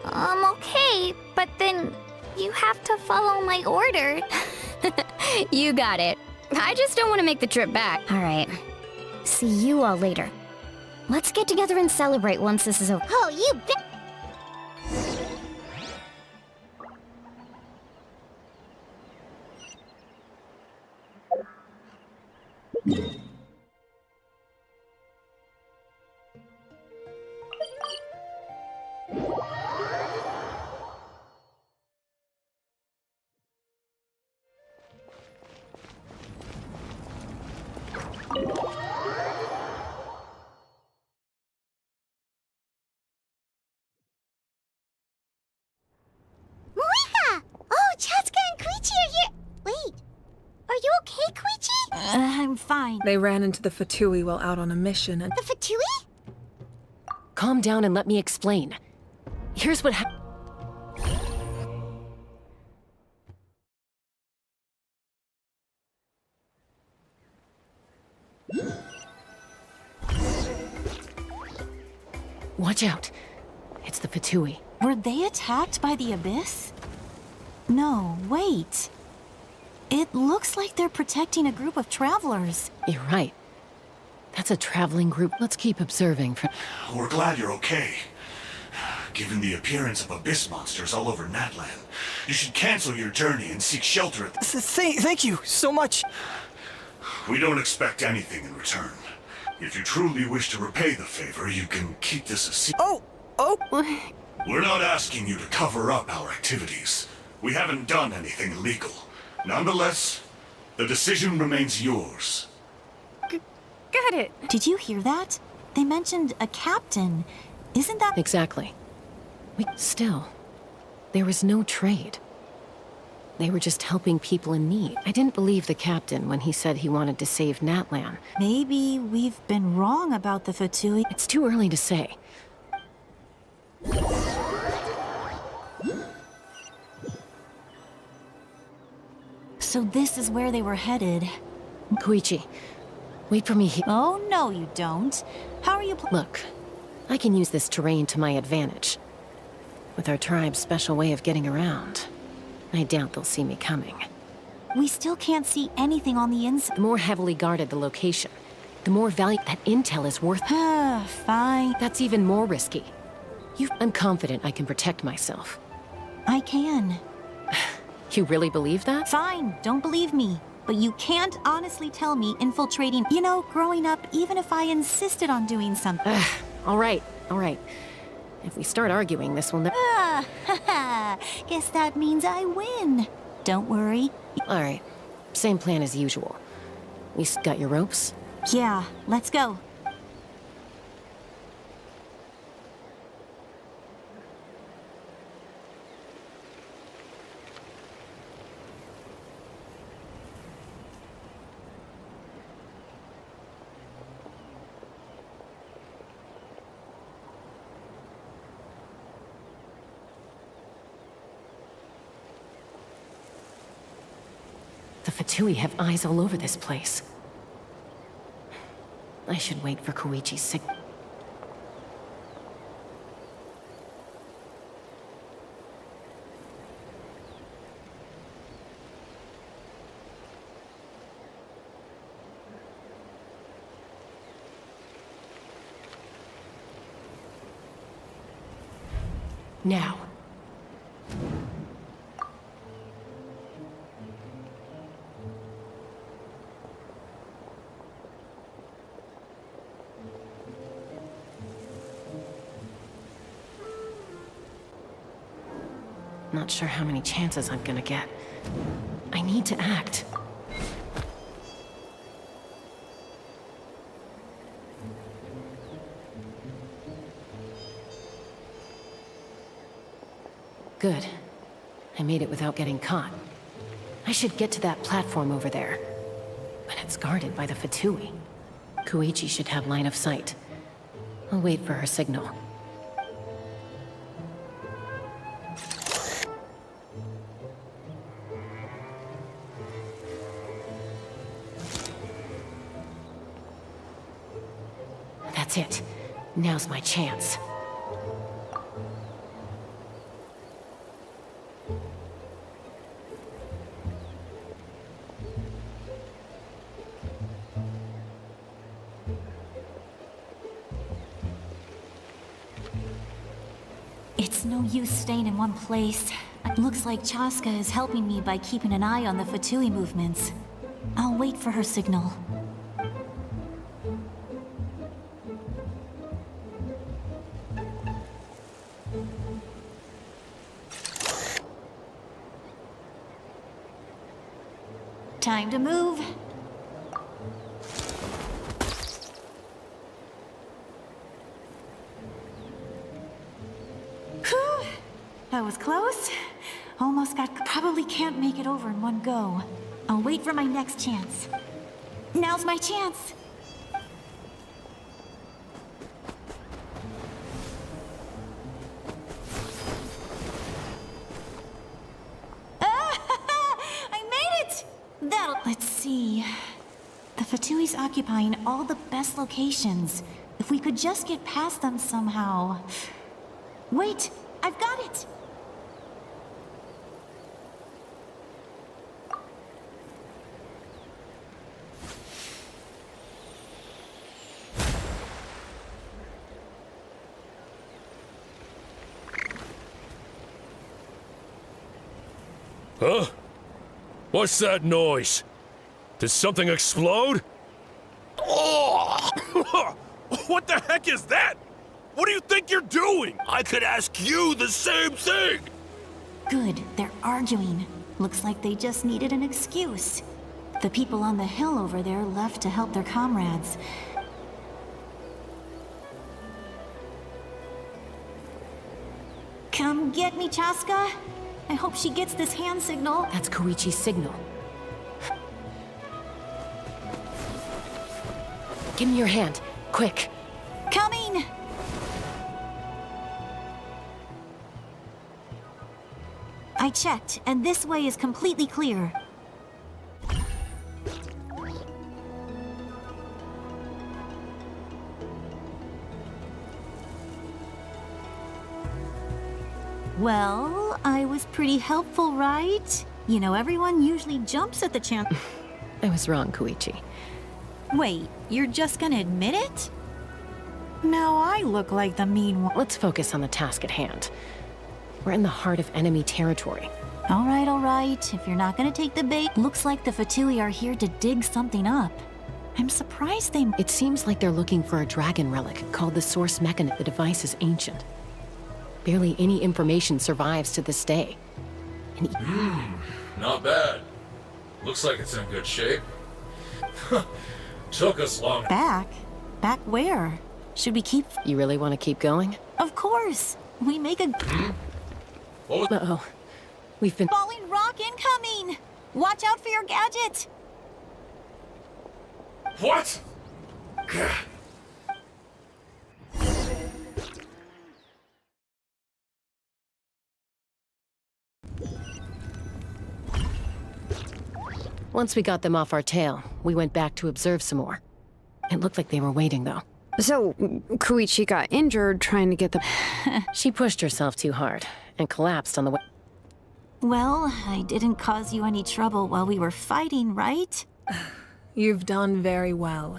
Okay, but then you have to follow my order. You got it. I just don't want to make the trip back. All right. See you all later. Let's get together and celebrate once this is over. Oh, you bet. Moika! Oh, Chaska and Koichi are here. Wait, are you okay, Koichi? I'm fine. They ran into the Fatui while out on a mission and... The Fatui? Calm down and let me explain. Here's what happened. Watch out. It's the Fatui. Were they attacked by the Abyss? No, wait. It looks like they're protecting a group of travelers. You're right. That's a traveling group. Let's keep observing for... We're glad you're okay. Given the appearance of abyss monsters all over Natlan, you should cancel your journey and seek shelter at the... Thank you so much. We don't expect anything in return. If you truly wish to repay the favor, you can keep this a secret. Oh! We're not asking you to cover up our activities. We haven't done anything illegal. Nonetheless, the decision remains yours. Got it. Did you hear that? They mentioned a captain. Isn't that... Exactly. Still, there was no trade. They were just helping people in need. I didn't believe the captain when he said he wanted to save Natlan. Maybe we've been wrong about the Fatui. It's too early to say. So this is where they were headed. Koichi, wait for me here. Oh, no, you don't. How are you Look, I can use this terrain to my advantage. With our tribe's special way of getting around, I doubt they'll see me coming. We still can't see anything on the inside. The more heavily guarded the location, the more value that intel is worth. Fine. That's even more risky. I'm confident I can protect myself. I can. You really believe that? Fine, don't believe me. But you can't honestly tell me infiltrating... You know, growing up, even if I insisted on doing something... All right. If we start arguing, this will never... Guess that means I win. Don't worry. All right. Same plan as usual. We got your ropes? Yeah, let's go. The Fatui have eyes all over this place. I should wait for Koichi's signal. Now. Not sure how many chances I'm gonna get. I need to act. Good. I made it without getting caught. I should get to that platform over there. But it's guarded by the Fatui. Koichi should have line of sight. I'll wait for her signal. That's it. Now's my chance. It's no use staying in one place. It looks like Chaska is helping me by keeping an eye on the Fatui movements. I'll wait for her signal. Time to move. Whew. That was close. Almost got... Probably can't make it over in one go. I'll wait for my next chance. Now's my chance. Let's see. The Fatui's occupying all the best locations. If If we could just get past them somehow. Wait, I've got it! Huh? What's that noise? Did something explode? Oh! What the heck is that? What do you think you're doing? I could ask you the same thing! Good, they're arguing. Looks like they just needed an excuse. The people on the hill over there left to help their comrades. Come get me, Chaska. I hope she gets this hand signal. That's Koichi's signal. Give me your hand, quick. Coming! I checked, and this way is completely clear. Well, I was pretty helpful, right? You know, everyone usually jumps at the chance. I was wrong, Koichi. Wait, you're just gonna admit it? Now I look like the mean one. Let's focus on the task at hand. We're in the heart of enemy territory. All right. If you're not gonna take the bait, looks like the Fatui are here to dig something up. I'm surprised they... It seems like they're looking for a dragon relic called the source mechanism. The device is ancient. Barely any information survives to this day. And Not bad. Looks like it's in good shape. Took us long. Back? Back where? Should we keep... You really want to keep going? Of course! We make a... What was... Uh-oh. We've been... Falling rock incoming! Watch out for your gadget! What? Once we got them off our tail, we went back to observe some more. It looked like they were waiting, though. So, Koichi got injured trying to get the... She pushed herself too hard and collapsed on the way. Well, I didn't cause you any trouble while we were fighting, right? You've done very well.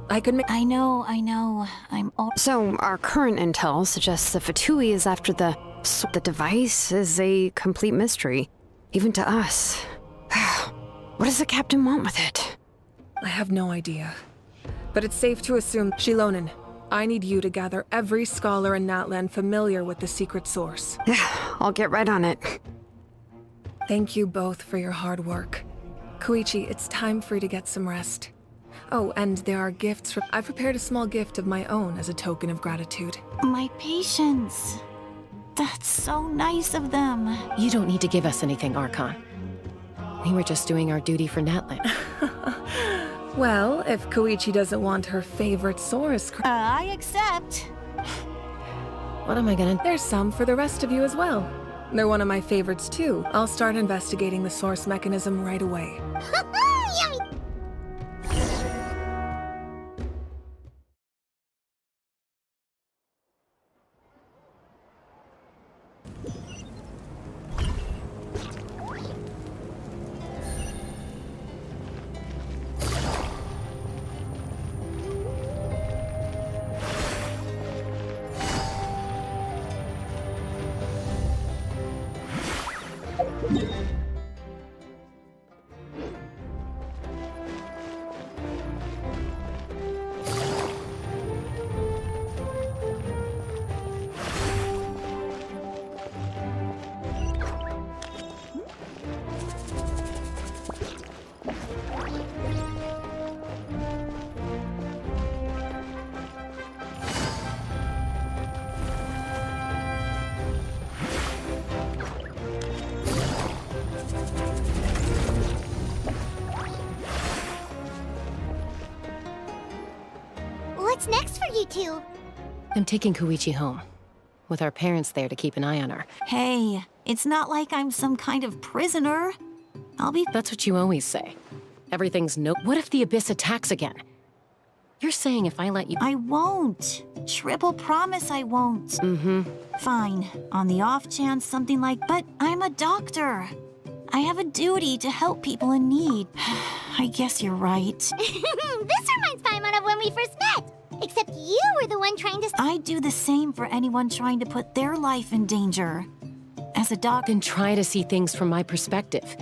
I could make... I know. I'm all... So, our current intel suggests the Fatui is after the device is a complete mystery, even to us. What does the captain want with it? I have no idea. But it's safe to assume... Shilonen, I need you to gather every scholar in Natlan familiar with the secret source. Yeah, I'll get right on it. Thank you both for your hard work. Koichi, it's time for you to get some rest. Oh, and there are gifts from... I've prepared a small gift of my own as a token of gratitude. My patience. That's so nice of them. You don't need to give us anything, Archon. We were just doing our duty for Natlan. Well, if Koichi doesn't want her favorite source... I accept. What am I gonna... There's some for the rest of you as well. They're one of my favorites too. I'll start investigating the source mechanism right away. Yummy! What's next for you two? I'm taking Koichi home, with our parents there to keep an eye on her. Hey, it's not like I'm some kind of prisoner. I'll be... That's what you always say. Everything's no... What if the Abyss attacks again? You're saying if I let you— I won't. Triple promise I won't. Mm-hmm. Fine. On the off chance something like, but I'm a doctor. I have a duty to help people in need. I guess you're right. This reminds Paimon of when we first met. Except you were the one trying to— I'd do the same for anyone trying to put their life in danger. As a doc— Then try to see things from my perspective.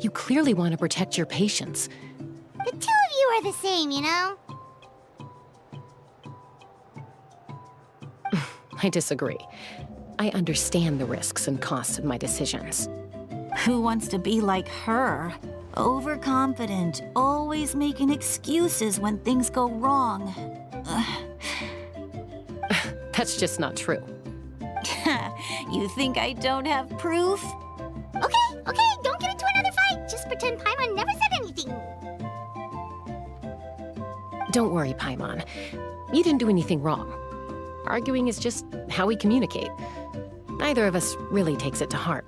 You clearly want to protect your patients. The two of you are the same, you know? I disagree. I understand the risks and costs of my decisions. Who wants to be like her? Overconfident, always making excuses when things go wrong. That's just not true. You think I don't have proof? Okay, don't get into another fight. Just pretend Paimon never said anything. Don't worry, Paimon. You didn't do anything wrong. Arguing is just how we communicate. Neither of us really takes it to heart.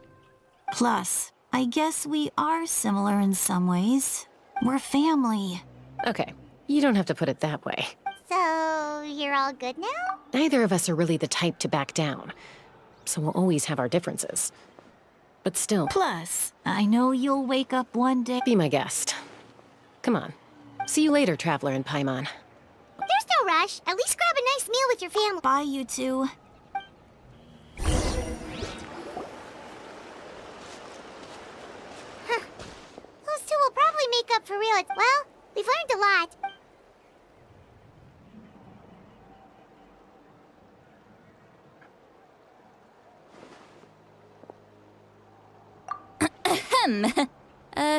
Plus, I guess we are similar in some ways. We're family. Okay, you don't have to put it that way. So, you're all good now? Neither of us are really the type to back down, so we'll always have our differences. But still— Plus, I know you'll wake up one day— Be my guest. Come on. See you later, Traveler and Paimon. There's no rush. At least grab a nice meal with your family. Bye, you two. Huh. Those two will probably make up for real. Well, we've learned a lot.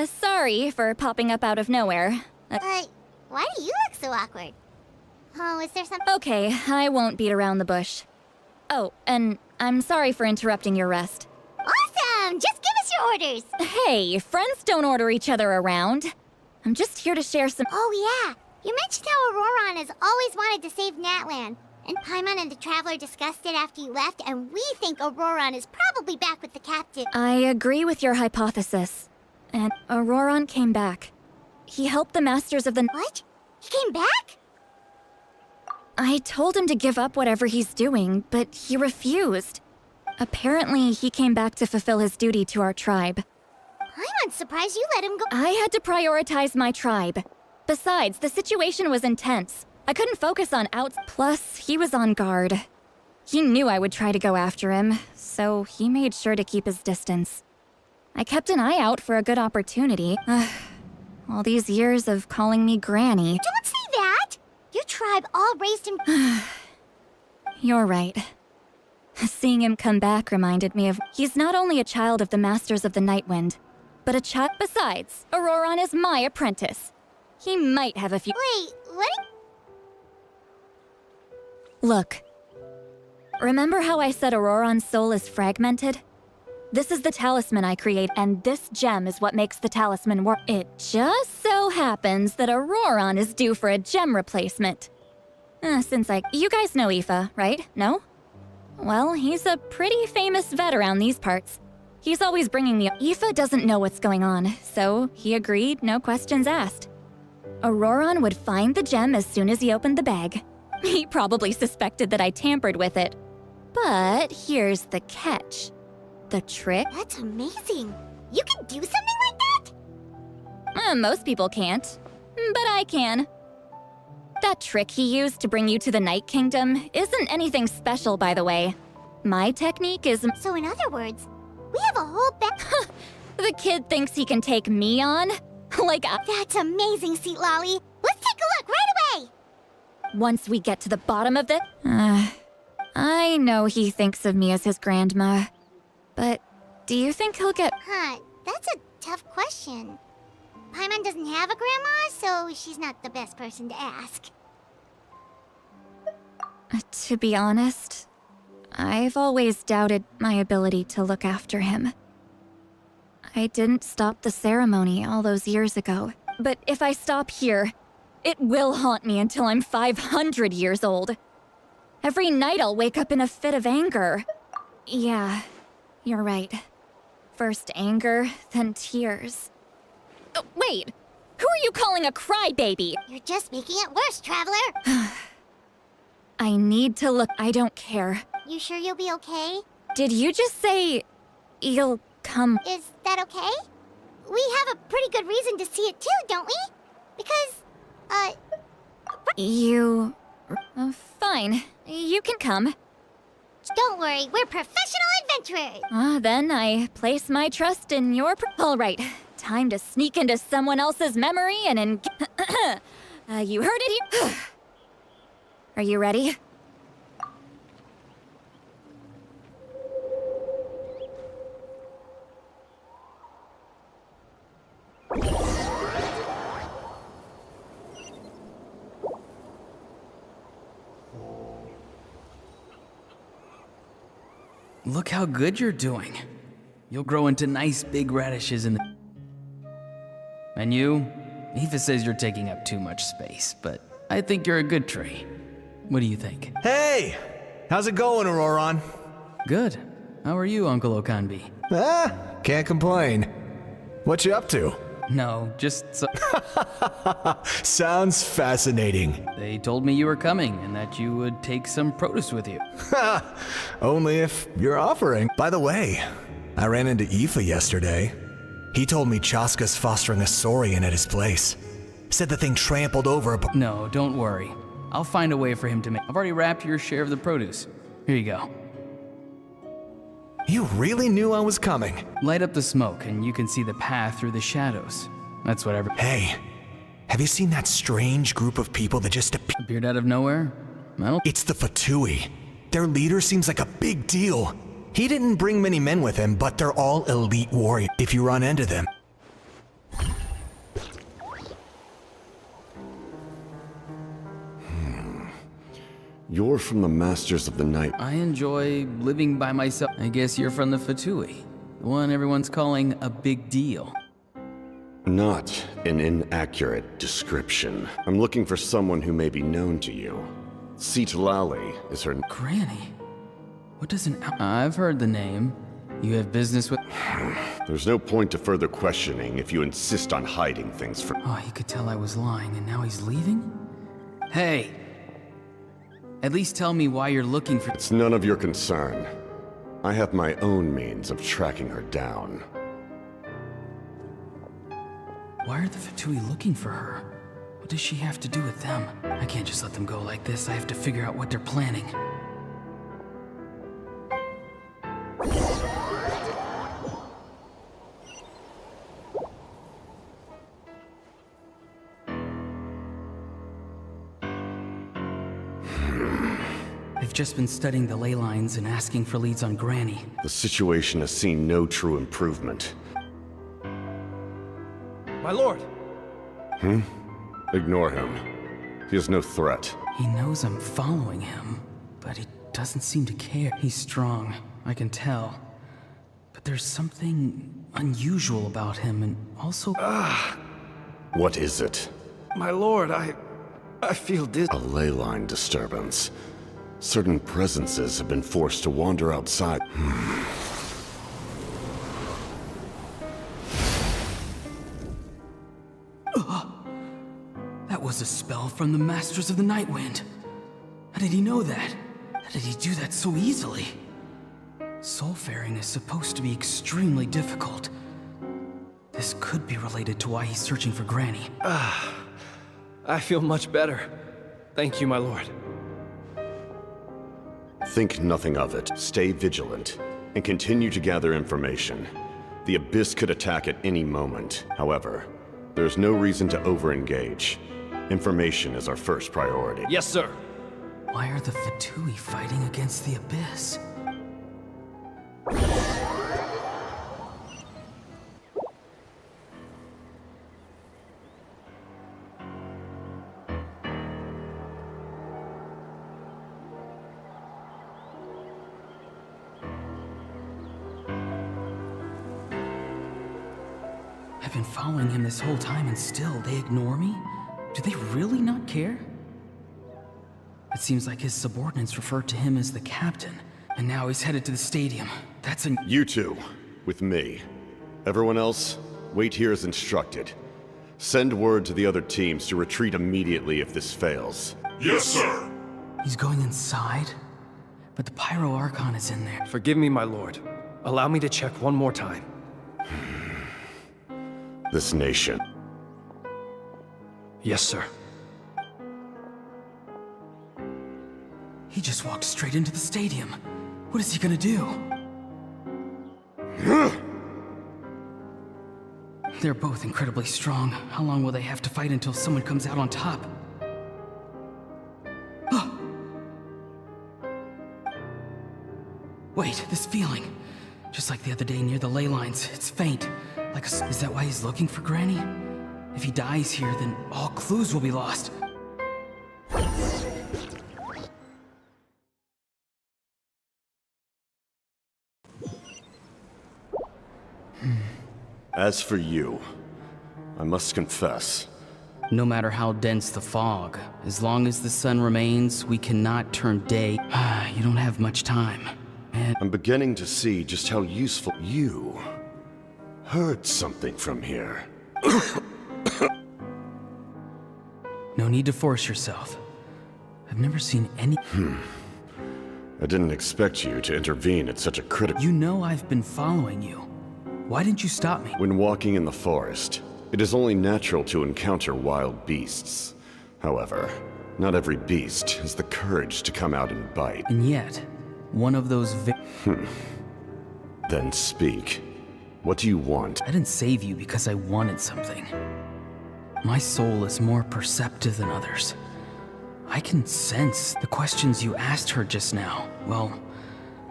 Sorry for popping up out of nowhere. Why do you look so awkward? Oh, is there something— Okay, I won't beat around the bush. Oh, and I'm sorry for interrupting your rest. Awesome! Just give us your orders! Hey, friends don't order each other around. I'm just here to share some— Oh yeah, you mentioned how Auroron has always wanted to save Natlan. And Paimon and the Traveler discussed it after you left, and we think Auroron is probably back with the captive. I agree with your hypothesis. And Auroron came back. He helped the Masters of the— What? He came back? I told him to give up whatever he's doing, but he refused. Apparently, he came back to fulfill his duty to our tribe. I'm surprised you let him go— I had to prioritize my tribe. Besides, the situation was intense. I couldn't focus on outs. Plus, he was on guard. He knew I would try to go after him, so he made sure to keep his distance. I kept an eye out for a good opportunity. All these years of calling me Granny. Don't say that! Your tribe all raised him— You're right. Seeing him come back reminded me of— He's not only a child of the Masters of the Nightwind, but a child— Besides, Auroron is my apprentice. He might have a few— Wait, what? Look. Remember how I said Auroron's soul is fragmented? This is the talisman I create, and this gem is what makes the talisman work. It just so happens that Auroron is due for a gem replacement. You guys know Aoife, right? No? Well, he's a pretty famous vet around these parts. He's always bringing me— Aoife doesn't know what's going on, so he agreed, no questions asked. Auroron would find the gem as soon as he opened the bag. He probably suspected that I tampered with it. But here's the catch. The trick— That's amazing. You can do something like that? Most people can't, but I can. That trick he used to bring you to the Night Kingdom isn't anything special, by the way. My technique is— So in other words, we have a whole The kid thinks he can take me on? That's amazing, Seat Lolly. Let's take a look right away! Once we get to the bottom of it— I know he thinks of me as his grandma. But do you think he'll get— That's a tough question. Paimon doesn't have a grandma, so she's not the best person to ask. To be honest, I've always doubted my ability to look after him. I didn't stop the ceremony all those years ago. But if I stop here, it will haunt me until I'm 500 years old. Every night I'll wake up in a fit of anger. Yeah, you're right. First anger, then tears. Oh, wait! Who are you calling a crybaby? You're just making it worse, Traveler. I need to look. I don't care. You sure you'll be okay? Did you just say you'll come? Is that okay? We have a pretty good reason to see it too, don't we? Because, You... fine. You can come. Don't worry, we're professional adventurers! Then I place my trust in your... Alright, time to sneak into someone else's memory and you heard it here. Are you ready? Look how good you're doing. You'll grow into nice big radishes in the... And you? Eva says you're taking up too much space, but I think you're a good tree. What do you think? Hey! How's it going, Auroron? Good. How are you, Uncle Okanbi? Can't complain. What you up to? No, just so... Sounds fascinating. They told me you were coming and that you would take some produce with you. Only if you're offering. By the way, I ran into Aoife yesterday. He told me Chaska's fostering a saurian at his place. Said the thing trampled over a... No, don't worry. I'll find a way for him to make... I've already wrapped your share of the produce. Here you go. You really knew I was coming. Light up the smoke and you can see the path through the shadows. That's whatever. Hey, have you seen that strange group of people that just appeared out of nowhere? It's the Fatui. Their leader seems like a big deal. He didn't bring many men with him, but they're all elite warriors. If you run into them... You're from the Masters of the Night. I enjoy living by myself. I guess you're from the Fatui, the one everyone's calling a big deal. Not an inaccurate description. I'm looking for someone who may be known to you. Citlali is her... Granny? What does an... I've heard the name. You have business with... There's no point to further questioning if you insist on hiding things from... Oh, he could tell I was lying and now he's leaving? Hey! At least tell me why you're looking for... It's none of your concern. I have my own means of tracking her down. Why are the Fatui looking for her? What does she have to do with them? I can't just let them go like this. I have to figure out what they're planning. They've just been studying the ley lines and asking for leads on Granny. The situation has seen no true improvement. My lord! Ignore him. He is no threat. He knows I'm following him, but he doesn't seem to care. He's strong, I can tell. But there's something unusual about him, and also... What is it? My lord, I feel A ley line disturbance. Certain presences have been forced to wander outside. That was a spell from the Masters of the Night Wind. How did he know that? How did he do that so easily? Soulfaring is supposed to be extremely difficult. This could be related to why he's searching for Granny. I feel much better. Thank you, my lord. Think nothing of it. Stay vigilant, and continue to gather information. The Abyss could attack at any moment. However, there's no reason to over-engage. Information is our first priority. Yes, sir. Why are the Fatui fighting against the Abyss? I've been following him this whole time and still they ignore me? Do they really not care? It seems like his subordinates referred to him as the captain, and now he's headed to the stadium. That's a... You two, with me. Everyone else, wait here as instructed. Send word to the other teams to retreat immediately if this fails. Yes, sir. He's going inside? But the Pyro Archon is in there. Forgive me, my lord. Allow me to check one more time. This nation. Yes, sir. He just walked straight into the stadium. What is he gonna do? They're both incredibly strong. How long will they have to fight until someone comes out on top? Wait, this feeling. Just like the other day near the ley lines, it's faint. Like a... Is that why he's looking for Granny? If he dies here, then all clues will be lost. As for you, I must confess. No matter how dense the fog, as long as the sun remains, we cannot turn day. You don't have much time. And I'm beginning to see just how useful you heard something from here. no need to force yourself. I've never seen any... I didn't expect you to intervene at such a critical... You know I've been following you. Why didn't you stop me? When walking in the forest, it is only natural to encounter wild beasts. However, not every beast has the courage to come out and bite. And yet, one of those Then speak. What do you want? I didn't save you because I wanted something. My soul is more perceptive than others. I can sense the questions you asked her just now. Well,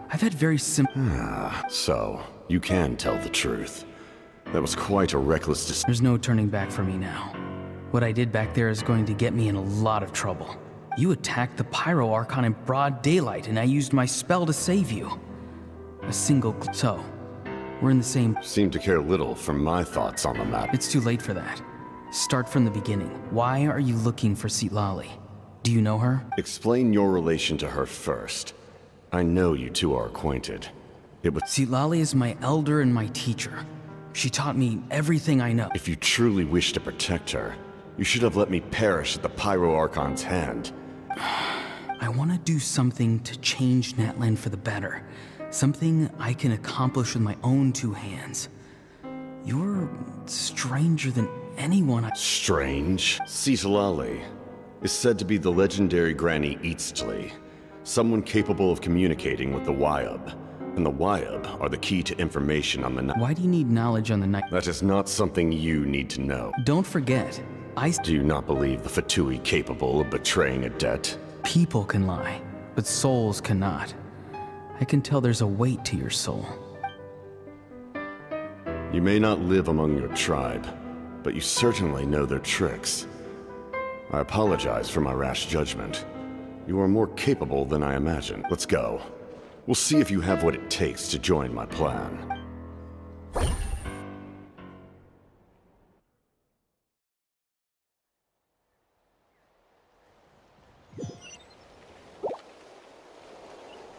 I've had very So, you can tell the truth. That was quite a reckless decision. There's no turning back for me now. What I did back there is going to get me in a lot of trouble. You attacked the Pyro Archon in broad daylight, and I used my spell to save you. A single so, we're in the same... Seem to care little for my thoughts on the matter. It's too late for that. Start from the beginning. Why are you looking for Citlali? Do you know her? Explain your relation to her first. I know you two are acquainted. It was... Citlali is my elder and my teacher. She taught me everything I know. If you truly wish to protect her, you should have let me perish at the Pyro Archon's hand. I want to do something to change Natlan for the better. Something I can accomplish with my own two hands. You're stranger than anyone I... Strange? Citlali is said to be the legendary Granny Eatsley, someone capable of communicating with the Wyab. And the Wyab are the key to information on the night. Why do you need knowledge on the night? That is not something you need to know. Don't forget, Do you not believe the Fatui capable of betraying a debt? People can lie, but souls cannot. I can tell there's a weight to your soul. You may not live among your tribe, but you certainly know their tricks. I apologize for my rash judgment. You are more capable than I imagined. Let's go. We'll see if you have what it takes to join my plan.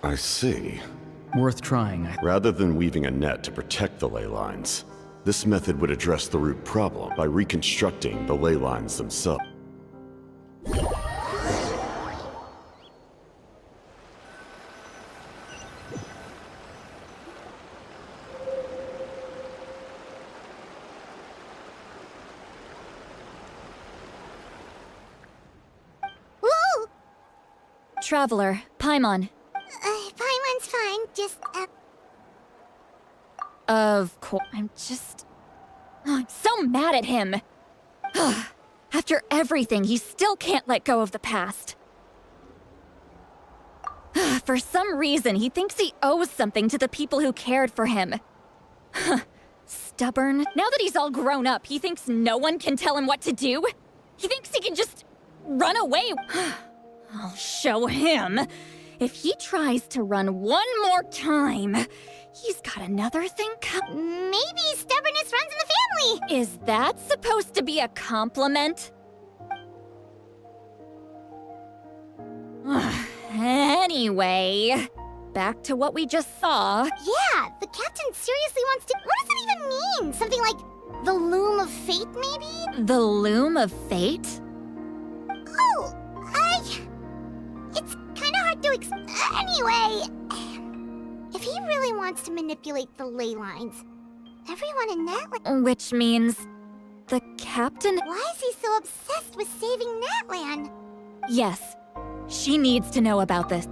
I see. Worth trying. Rather than weaving a net to protect the ley lines, this method would address the root problem by reconstructing the ley lines themselves. Woo! Traveler, Paimon. Paimon's fine, just, Of course. I'm so mad at him. After everything, he still can't let go of the past. For some reason, he thinks he owes something to the people who cared for him. Stubborn. Now that he's all grown up, he thinks no one can tell him what to do. He thinks he can just run away. I'll show him. If he tries to run one more time, he's got another thing coming. Maybe stubbornness runs in the family. Is that supposed to be a compliment? Anyway, back to what we just saw. Yeah, the captain seriously wants to... What does that even mean? Something like The loom of fate, maybe? The loom of fate? Oh, it's kind of hard to anyway, if he really wants to manipulate the ley lines, everyone in Natlan... Which means... the captain? Why is he so obsessed with saving Natlan? Yes. She needs to know about this.